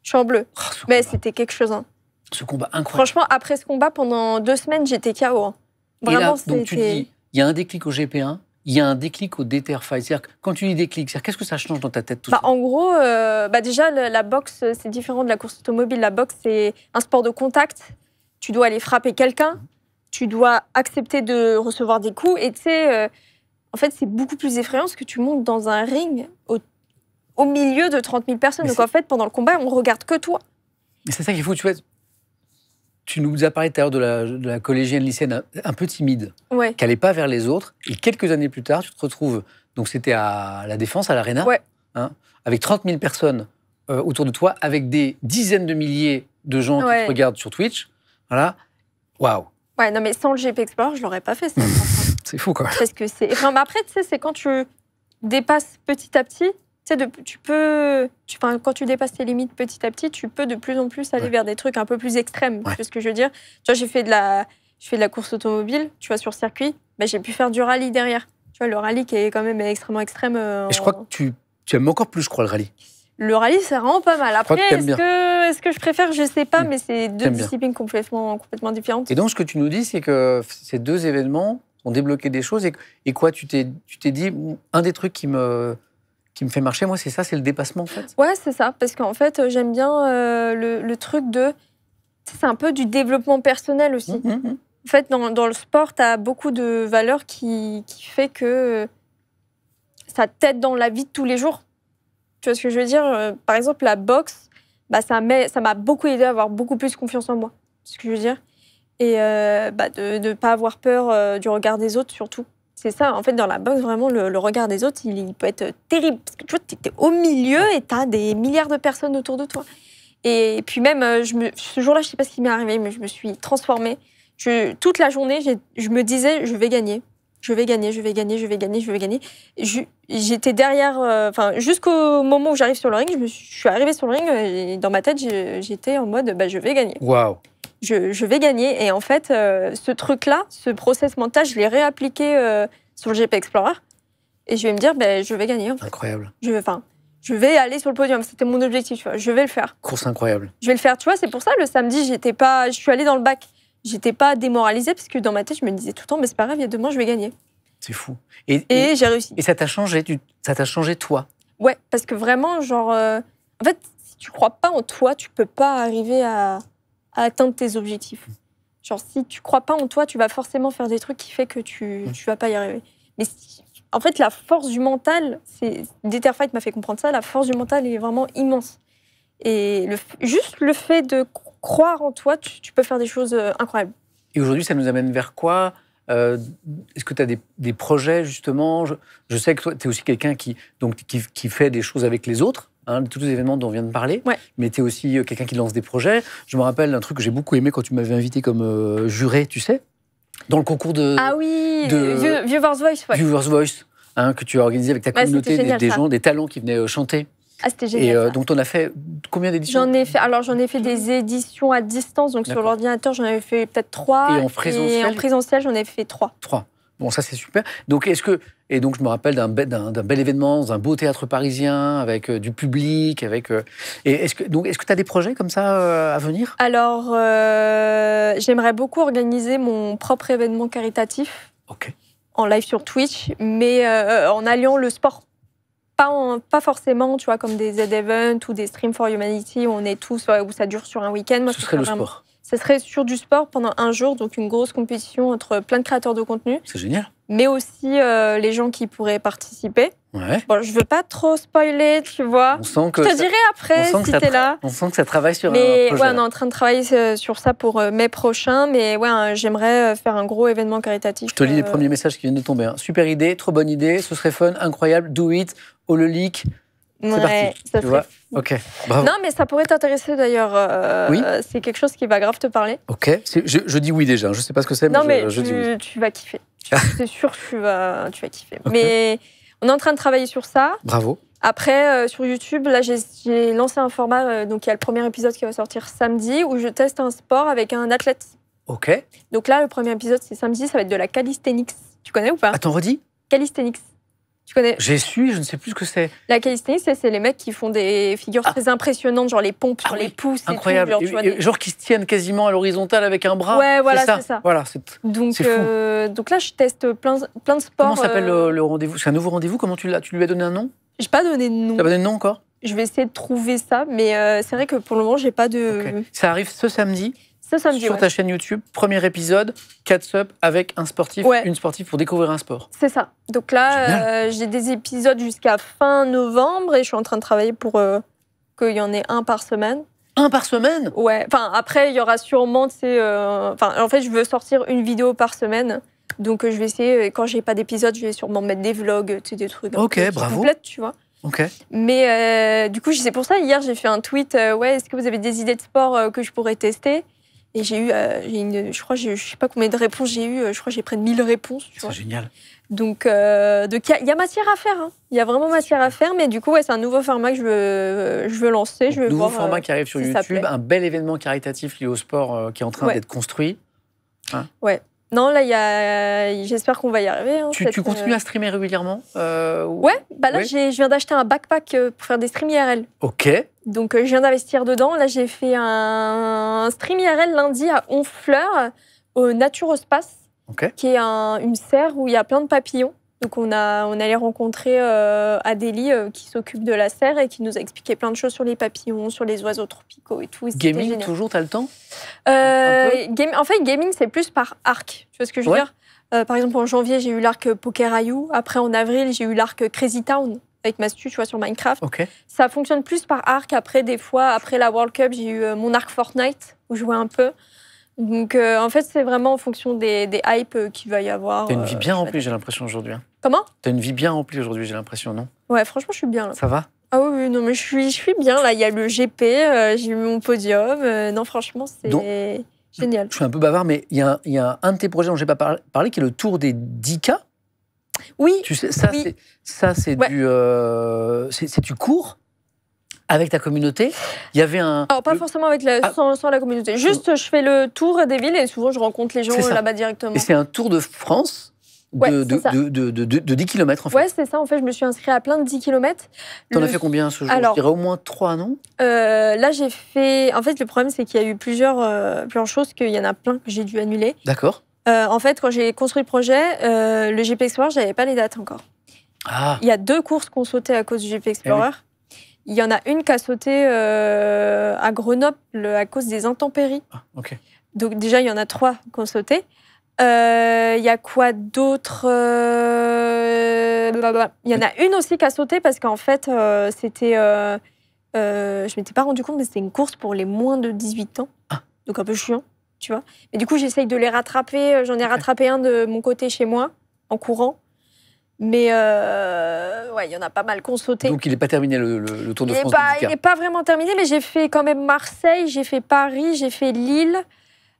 Je suis en bleu. Mais c'était quelque chose. Hein. Ce combat incroyable. Franchement, après ce combat, pendant 2 semaines, j'étais KO. Hein. Vraiment, donc tu dis, il y a un déclic au GP1, il y a un déclic au DTR Fight. C'est-à-dire, quand tu dis déclic, qu'est-ce que ça change dans ta tête tout ça? En gros, déjà, la boxe, c'est différent de la course automobile. La boxe, c'est un sport de contact. Tu dois aller frapper quelqu'un. Tu dois accepter de recevoir des coups. Et tu sais, en fait, c'est beaucoup plus effrayant parce que tu montes dans un ring au milieu de 30 000 personnes. Donc en fait, pendant le combat, on regarde que toi. Mais c'est ça qu'il faut, tu vois. Tu nous as parlé tout à l'heure de la collégienne lycéenne un peu timide, qui n'allait pas vers les autres. Et quelques années plus tard, tu te retrouves, donc c'était à la Défense, à l'Arena, avec 30 000 personnes autour de toi, avec des dizaines de milliers de gens qui te regardent sur Twitch. Voilà. Waouh. Ouais, non, mais sans le GP Explorer, je ne l'aurais pas fait. C'est fou, quoi. Parce que c'est... Enfin, après, tu sais, c'est quand tu dépasses petit à petit... quand tu dépasses tes limites petit à petit, tu peux de plus en plus aller vers des trucs un peu plus extrêmes. Tu vois ce que je veux dire? Tu vois, je fais de la course automobile, tu vois, sur circuit, j'ai pu faire du rallye derrière. Tu vois, le rallye qui est quand même extrêmement extrême. Et je crois que tu aimes encore plus, je crois, le rallye. Le rallye, c'est vraiment pas mal. Après, est-ce que je préfère? Je sais pas, mais c'est 2 disciplines complètement différentes. Et donc, ce que tu nous dis, c'est que ces 2 événements ont débloqué des choses. Et quoi, tu t'es dit, un des trucs qui me fait marcher, moi, c'est ça, c'est le dépassement, en fait. Ouais, c'est ça, parce qu'en fait, j'aime bien le truc de... C'est un peu du développement personnel aussi. En fait, dans le sport, tu as beaucoup de valeurs qui fait que ça t'aide dans la vie de tous les jours. Tu vois ce que je veux dire? Par exemple, la boxe, ça m'a beaucoup aidé à avoir beaucoup plus confiance en moi. C'est ce que je veux dire. Et de ne pas avoir peur du regard des autres, surtout. C'est ça, en fait, dans la boxe, vraiment, le regard des autres, il peut être terrible. Parce que tu vois, t'es au milieu et t'as des milliards de personnes autour de toi. Et puis même, ce jour-là, je sais pas ce qui m'est arrivé, mais je me suis transformée. Toute la journée, je me disais, je vais gagner. Je vais gagner, je vais gagner, je vais gagner, je vais gagner. J'étais derrière... jusqu'au moment où j'arrive sur le ring, je suis arrivée sur le ring et dans ma tête, j'étais en mode, je vais gagner. Waouh. Je vais gagner. Et en fait, ce truc-là, ce process mental, je l'ai réappliqué sur le GP Explorer. Et je vais me dire, je vais gagner. En fait. Incroyable. Je vais aller sur le podium. C'était mon objectif. Tu vois. Je vais le faire. Course incroyable. Je vais le faire. Tu vois, c'est pour ça, le samedi, je suis allée dans le bac. J'étais pas démoralisée parce que dans ma tête, je me disais tout le temps, mais c'est pas grave, il y a demain, je vais gagner. C'est fou. Et j'ai réussi. Et ça t'a changé, toi? Ouais, parce que vraiment, en fait, si tu crois pas en toi, tu peux pas arriver à atteindre tes objectifs. Genre, si tu crois pas en toi, tu vas forcément faire des trucs qui fait que tu vas pas y arriver. Mais en fait, la force du mental, DTR Fight m'a fait comprendre ça, la force du mental est vraiment immense. Et juste le fait de croire en toi, tu peux faire des choses incroyables. Et aujourd'hui, ça nous amène vers quoi? Est-ce que tu as des projets, justement? Je sais que toi, tu es aussi quelqu'un qui fait des choses avec les autres, tous les événements dont on vient de parler, mais tu es aussi quelqu'un qui lance des projets. Je me rappelle d'un truc que j'ai beaucoup aimé quand tu m'avais invité comme juré, tu sais, dans le concours de... Ah oui, Viewers Voice. Ouais. Viewers Voice, que tu as organisé avec ta communauté, des gens, des talents qui venaient chanter. Ah, c'était génial. Et donc, on a fait combien d'éditions? J'en ai fait des éditions à distance, donc sur l'ordinateur, j'en avais fait peut-être 3. Et en présentiel? Et en présentiel, j'en ai fait 3. 3. Bon, ça, c'est super. Donc, je me rappelle d'un bel événement dans un beau théâtre parisien, avec du public, est-ce que tu as des projets comme ça à venir? Alors, j'aimerais beaucoup organiser mon propre événement caritatif en live sur Twitch, mais en alliant le sport. Pas forcément, tu vois, comme des Z-Event ou des Stream for Humanity où on est tous, où ça dure sur un week-end. Moi, ce serait le sport. Ce serait sur du sport pendant un jour, donc une grosse compétition entre plein de créateurs de contenu. C'est génial. Mais aussi les gens qui pourraient participer. Ouais. Bon, je veux pas trop spoiler, tu vois. Je te dirai après si t'es là. On sent que ça travaille sur un projet. Ouais, on est en train de travailler sur ça pour mai prochain, mais j'aimerais faire un gros événement caritatif. Je te lis les premiers messages qui viennent de tomber. Super idée, trop bonne idée, ce serait fun, incroyable, do it, all le leak. C'est parti. Ça tu vois. Ok, bravo. Non, mais ça pourrait t'intéresser d'ailleurs. Oui. C'est quelque chose qui va grave te parler. Ok, je dis oui déjà. Je sais pas ce que c'est, mais je dis oui. Tu vas kiffer. C'est sûr que tu vas kiffer. Okay. Mais on est en train de travailler sur ça. Bravo. Après, sur YouTube, là, j'ai lancé un format. Donc, il y a le premier épisode qui va sortir samedi où je teste un sport avec un athlète. Ok. Donc là, le premier épisode, c'est samedi. Ça va être de la calisthenics. Tu connais ou pas? Attends, redis. Calisthenics. Tu connais? J'ai su, je ne sais plus ce que c'est. La calisthénie, c'est les mecs qui font des figures très impressionnantes, genre les pompes sur les pouces. Incroyable. Et tout, genre qui se tiennent quasiment à l'horizontale avec un bras. Ouais, voilà, c'est ça. Voilà, donc fou. Donc là, je teste plein de sports. Comment s'appelle le rendez-vous? C'est un nouveau rendez-vous? Comment tu lui as donné un nom? J'ai pas donné de nom. Tu n'as pas donné de nom encore? Je vais essayer de trouver ça, mais c'est vrai que pour le moment, j'ai pas de... Okay. Ça arrive ce samedi? Ce samedi, sur ta chaîne YouTube, premier épisode, Catch Up avec un sportif, une sportive pour découvrir un sport. C'est ça. Donc là, j'ai des épisodes jusqu'à fin novembre et je suis en train de travailler pour qu'il y en ait un par semaine. Un par semaine? Ouais. Enfin, après, il y aura sûrement, en fait, je veux sortir une vidéo par semaine. Donc je vais essayer, quand j'ai pas d'épisode, je vais sûrement mettre des vlogs, des trucs bravo. Complètes, tu vois. Okay. Mais du coup, c'est pour ça, hier, j'ai fait un tweet, est-ce que vous avez des idées de sport que je pourrais tester? Et j'ai eu, je crois, je sais pas combien de réponses j'ai eu, je crois que j'ai près de 1000 réponses. C'est génial. Donc, il y a matière à faire. Hein. Il y a vraiment matière à faire, mais du coup, c'est un nouveau format que je veux lancer. Donc, nouveau format qui arrive sur YouTube, un bel événement caritatif lié au sport qui est en train d'être construit. Hein. Ouais. Non, là, j'espère qu'on va y arriver. Hein, tu continues à streamer régulièrement Ouais, là, je viens d'acheter un backpack pour faire des streams IRL. Ok. Donc, je viens d'investir dedans. Là, j'ai fait un stream IRL lundi à Honfleur, au Naturespace, qui est une serre où il y a plein de papillons. Donc, on allait rencontrer Adélie, qui s'occupe de la serre et qui nous a expliqué plein de choses sur les papillons, sur les oiseaux tropicaux et tout. Gaming, génial. Toujours, t'as le temps En fait, gaming, c'est plus par arc. Tu vois ce que je veux dire? Par exemple, en janvier, j'ai eu l'arc Pokérayou. Après, en avril, j'ai eu l'arc Crazy Town avec Mastu, tu vois, sur Minecraft. Ça fonctionne plus par arc. Après, des fois, après la World Cup, j'ai eu mon arc Fortnite, où je jouais un peu. Donc, en fait, c'est vraiment en fonction des hypes qu'il va y avoir. T'as une vie bien remplie, j'ai l'impression, aujourd'hui. Comment? T'as une vie bien remplie aujourd'hui, j'ai l'impression, non? Ouais, franchement, je suis bien, là. Ça va? Ah oui, non, mais je suis bien, là. Il y a le GP, j'ai eu mon podium. Non, franchement, c'est génial. Je suis un peu bavard, mais il y a un de tes projets dont je n'ai pas parlé, qui est le Tour des 10K. Oui. Tu sais, c'est tu cours avec ta communauté. Il y avait un... Alors, pas forcément avec sans la communauté. Juste, je fais le tour des villes et souvent, je rencontre les gens là-bas directement. Et c'est un Tour de France de 10 km, en fait. Ouais, c'est ça. En fait, je me suis inscrite à plein de 10 km. T'en as fait combien ce jour? Je dirais au moins 3, non? Là, j'ai fait... En fait, le problème, c'est qu'il y a eu plusieurs choses, qu'il y en a plein que j'ai dû annuler. D'accord. En fait, quand j'ai construit le projet, le GP Explorer, je n'avais pas les dates encore. Ah. Il y a 2 courses qui ont sauté à cause du GP Explorer. Il y en a une qui a sauté à Grenoble à cause des intempéries. Ah, ok. Donc déjà, il y en a 3 qui ont sauté. Il y a quoi d'autre? Il y en a une aussi qui a sauté parce qu'en fait, c'était... je m'étais pas rendu compte, mais c'était une course pour les moins de 18 ans. Ah. Donc un peu chiant, tu vois. Mais du coup, j'essaye de les rattraper. J'en ai rattrapé un de mon côté chez moi, en courant. Mais il y en a pas mal qui ont sauté. Donc il n'est pas terminé le Tour de France. Il n'est pas vraiment terminé, mais j'ai fait quand même Marseille, j'ai fait Paris, j'ai fait Lille.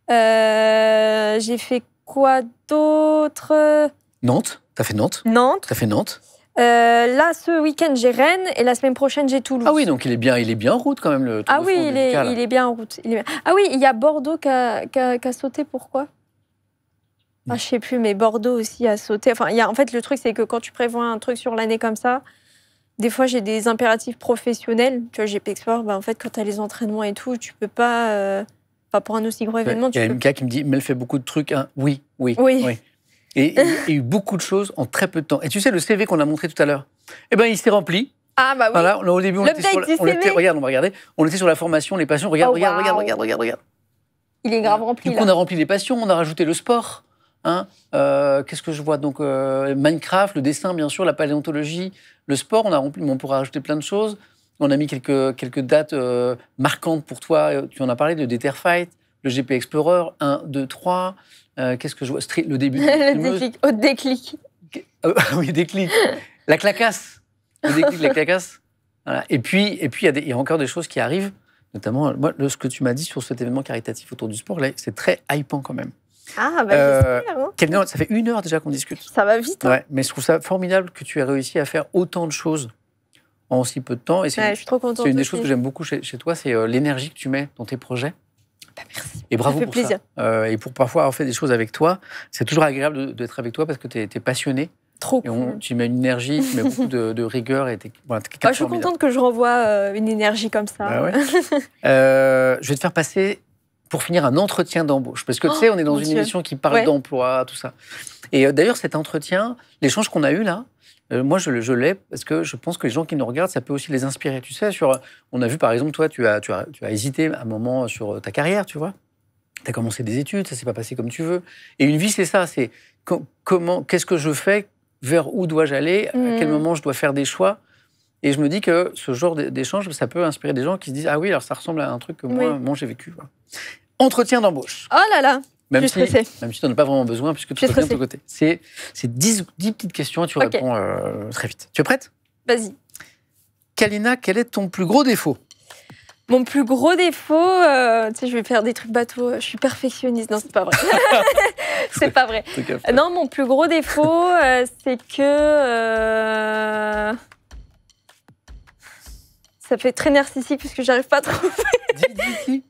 J'ai fait quoi d'autre? Nantes. T'as fait Nantes? Nantes. T'as fait Nantes. Là, ce week-end, j'ai Rennes et la semaine prochaine, j'ai Toulouse. Ah oui, donc il est bien en route quand même, le Tour de France. Il est bien en route. Ah oui, il y a Bordeaux qui a sauté. Pourquoi? Je sais plus, mais Bordeaux aussi a sauté. Enfin, en fait, le truc, c'est que quand tu prévois un truc sur l'année comme ça, des fois, j'ai des impératifs professionnels. Tu vois, GP Explorer, en fait, quand tu as les entraînements et tout, tu peux pas... pour un aussi gros événement, il y a MK qui me dit, mais elle fait beaucoup de trucs. Hein. Oui. Et il y a eu beaucoup de choses en très peu de temps. Et tu sais, le CV qu'on a montré tout à l'heure, il s'est rempli. Ah bah oui. Voilà, au début, on était sur la formation, les passions. Regarde. Il est grave rempli. Donc, on a rempli les passions, on a rajouté le sport. Hein. Qu'est-ce que je vois? Donc, Minecraft, le dessin, bien sûr, la paléontologie, le sport, on a rempli, mais on pourra rajouter plein de choses. On a mis quelques dates marquantes pour toi. Tu en as parlé de Detterfight, le GP Explorer, 1, 2, 3. Qu'est-ce que je vois? Le début. Le déclic. Oui, déclic. La clacasse. Le déclic, la clacasse. Voilà. Et puis il y a encore des choses qui arrivent. Notamment, moi, ce que tu m'as dit sur cet événement caritatif autour du sport, là, c'est très hypant quand même. Ah, j'espère. Ça fait 1 heure déjà qu'on discute. Ça va vite. Hein. Ouais, mais je trouve ça formidable que tu aies réussi à faire autant de choses en si peu de temps. Et je suis trop contente. C'est une des choses que j'aime beaucoup chez toi, c'est l'énergie que tu mets dans tes projets. Merci. Et bravo ça fait pour plaisir. Ça. Et pour parfois avoir fait des choses avec toi, c'est toujours agréable d'être avec toi parce que tu es passionné Trop et cool. Tu mets une énergie, tu mets beaucoup de rigueur. Et voilà, je suis contente que je renvoie une énergie comme ça. Bah ouais. Je vais te faire passer, pour finir, un entretien d'embauche. Parce que tu sais, on est dans une émission qui parle d'emploi, tout ça. Et d'ailleurs, cet entretien, l'échange qu'on a eu là, moi, je l'ai parce que je pense que les gens qui nous regardent, ça peut aussi les inspirer. Tu sais, on a vu, par exemple, toi, tu as hésité un moment sur ta carrière, tu vois. Tu as commencé des études, ça ne s'est pas passé comme tu veux. Et une vie, c'est ça. C'est qu'est-ce que je fais, vers où dois-je aller, à quel moment je dois faire des choix. Et je me dis que ce genre d'échange, ça peut inspirer des gens qui se disent « Ah oui, alors ça ressemble à un truc que moi j'ai vécu. » Entretien d'embauche. Oh là là, même si tu n'en as pas vraiment besoin, puisque tu es bien de ton côté. C'est 10 petites questions et tu réponds très vite. Tu es prête? Vas-y. Kalina, quel est ton plus gros défaut? Mon plus gros défaut, tu sais, je vais faire des trucs bateaux, je suis perfectionniste. Non, c'est pas vrai. C'est pas vrai. Non, mon plus gros défaut, c'est que... ça fait très narcissique puisque j'arrive pas à trouver. Dis.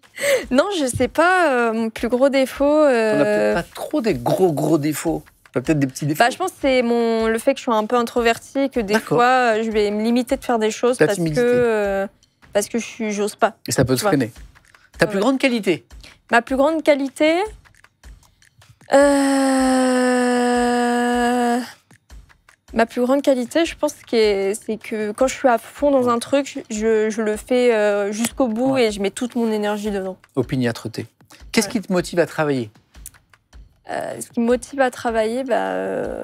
Non, je sais pas, mon plus gros défaut... On n'a peut-être pas trop des gros défauts. Peut-être des petits défauts. Je pense que c'est le fait que je suis un peu introvertie et que des fois, je vais me limiter de faire des choses parce que j'ose pas. Et ça peut te freiner. Ta plus grande qualité? Ma plus grande qualité, je pense que c'est que quand je suis à fond dans un truc, je le fais jusqu'au bout et je mets toute mon énergie dedans. Opiniâtreté. Qu'est-ce qui te motive à travailler? Ce qui me motive à travailler,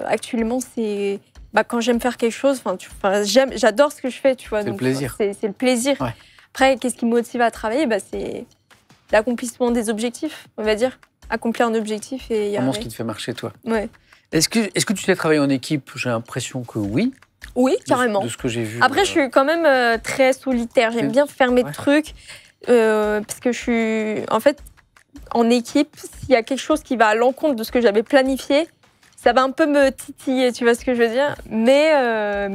actuellement, c'est quand j'aime faire quelque chose. J'adore ce que je fais, tu vois. C'est le plaisir. C'est le plaisir. Ouais. Après, qu'est-ce qui me motive à travailler? C'est l'accomplissement des objectifs, on va dire. Accomplir un objectif et y arriver. Comment ce qui te fait marcher, toi? Ouais. Est-ce que tu sais travailler en équipe? J'ai l'impression que oui. Oui, carrément. De ce que j'ai vu. Après, je suis quand même très solitaire. J'aime bien faire mes trucs parce que je suis... En fait, en équipe, s'il y a quelque chose qui va à l'encontre de ce que j'avais planifié, ça va un peu me titiller, tu vois ce que je veux dire? Mais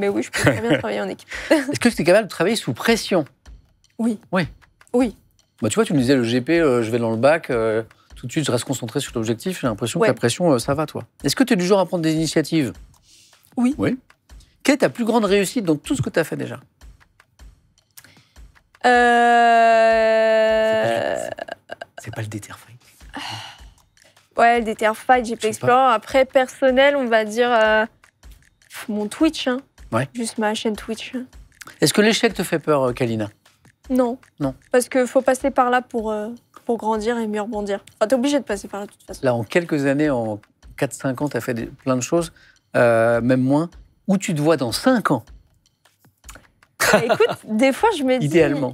oui, je peux très bien travailler en équipe. Est-ce que tu es capable de travailler sous pression? Oui. Oui. Tu vois, tu me disais, le GP, je vais dans le bac, tout de suite, je reste concentré sur l'objectif. J'ai l'impression que la pression, ça va, toi. Est-ce que tu es du genre à prendre des initiatives? Oui. Quelle est ta plus grande réussite dans tout ce que tu as fait déjà? C'est pas le Datafight. Ouais, le Datafight, GP Explorer. Après, personnel, on va dire mon Twitch. Juste ma chaîne Twitch. Est-ce que l'échec te fait peur, Kalina? Non. Parce qu'il faut passer par là pour grandir et mieux rebondir. T'es obligé de passer par là de toute façon. Là, en quelques années, en 4-5 ans, tu as fait plein de choses, même moins. Où tu te vois dans 5 ans? Écoute, des fois, je me dis... Idéalement.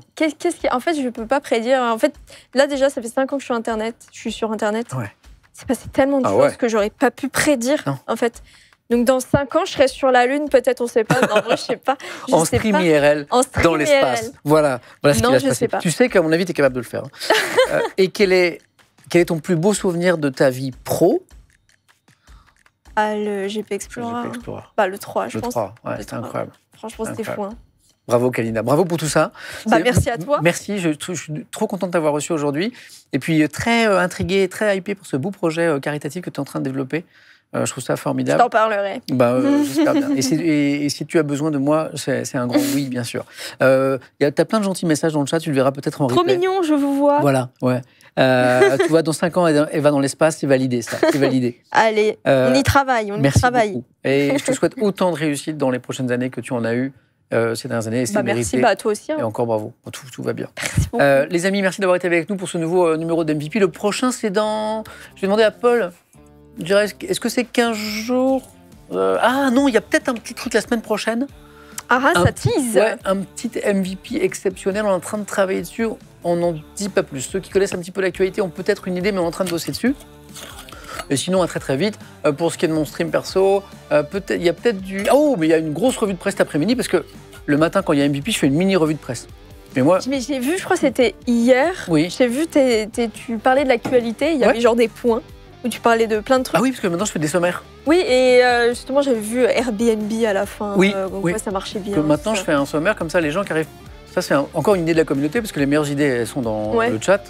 En fait, je ne peux pas prédire. En fait, là, déjà, ça fait 5 ans que je suis sur Internet. C'est passé tellement de choses que j'aurais pas pu prédire, en fait. Donc, dans 5 ans, je serai sur la Lune, peut-être, on ne sait pas. En vrai, je sais pas. En stream IRL, dans l'espace. Voilà ce qui va se passer. Tu sais qu'à mon avis, tu es capable de le faire. Et quel est ton plus beau souvenir de ta vie pro? Le GP Explorer. Le 3, je pense. Le 3, c'était incroyable. Franchement, c'était fou. Bravo, Kalina. Bravo pour tout ça. Merci à toi. Merci. Je suis trop contente de t'avoir reçu aujourd'hui. Et puis, très intriguée, très hypée pour ce beau projet caritatif que tu es en train de développer. Je trouve ça formidable. Je t'en parlerai. J'espère bien. Et si tu as besoin de moi, c'est un grand oui, bien sûr. Tu as plein de gentils messages dans le chat, tu le verras peut-être en replay. Trop mignon, je vous vois. Voilà, tu vois, dans 5 ans, elle va dans l'espace, c'est validé, ça. C'est validé. Allez, on y travaille, merci beaucoup. Et je te souhaite autant de réussite dans les prochaines années que tu en as eu ces dernières années. C'est mérité. Merci, toi aussi. Et encore bravo. Tout va bien. Merci beaucoup. Les amis, merci d'avoir été avec nous pour ce nouveau numéro d'MVP. Le prochain, c'est dans... Je vais demander à Paul... Je dirais, est-ce que c'est 15 jours? Ah non, il y a peut-être un petit truc la semaine prochaine. Ça tease. Un petit MVP exceptionnel, on est en train de travailler dessus. On n'en dit pas plus. Ceux qui connaissent un petit peu l'actualité ont peut-être une idée, mais on est en train de bosser dessus. Et sinon, à très vite. Pour ce qui est de mon stream perso, il y a peut-être du... mais il y a une grosse revue de presse cet après-midi, parce que le matin, quand il y a MVP, je fais une mini revue de presse. Mais j'ai vu, je crois que c'était hier. Oui. J'ai vu, tu parlais de l'actualité, il y avait genre des points. Où tu parlais de plein de trucs. Ah oui, parce que maintenant je fais des sommaires. Oui, et justement j'avais vu Airbnb à la fin. Oui, ça marchait bien. Maintenant je fais un sommaire, comme ça les gens qui arrivent... Ça c'est encore une idée de la communauté, parce que les meilleures idées elles sont dans le chat.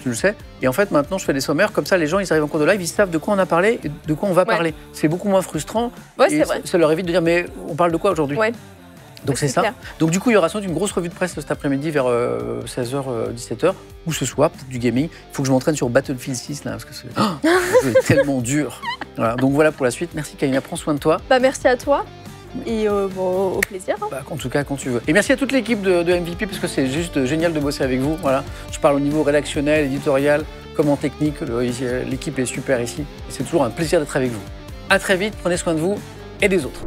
tu le sais. Et en fait, maintenant, je fais des sommaires. Comme ça, les gens, ils arrivent en cours de live, ils savent de quoi on a parlé et de quoi on va parler. C'est beaucoup moins frustrant. Ouais, c'est vrai. Ça leur évite de dire, mais on parle de quoi aujourd'hui? Donc c'est ça. Clair. Donc du coup, il y aura sans doute une grosse revue de presse cet après-midi vers 16h, 17h, ou ce soir, peut-être du gaming. Il faut que je m'entraîne sur Battlefield 6, là, parce que c'est tellement dur. Voilà. Donc voilà pour la suite. Merci Kalina, prends soin de toi. Merci à toi. Et au plaisir. Hein. En tout cas, quand tu veux. Et merci à toute l'équipe de MVP, parce que c'est juste génial de bosser avec vous. Voilà. Je parle au niveau rédactionnel, éditorial, comme en technique. L'équipe est super ici. Et c'est toujours un plaisir d'être avec vous. À très vite, prenez soin de vous et des autres.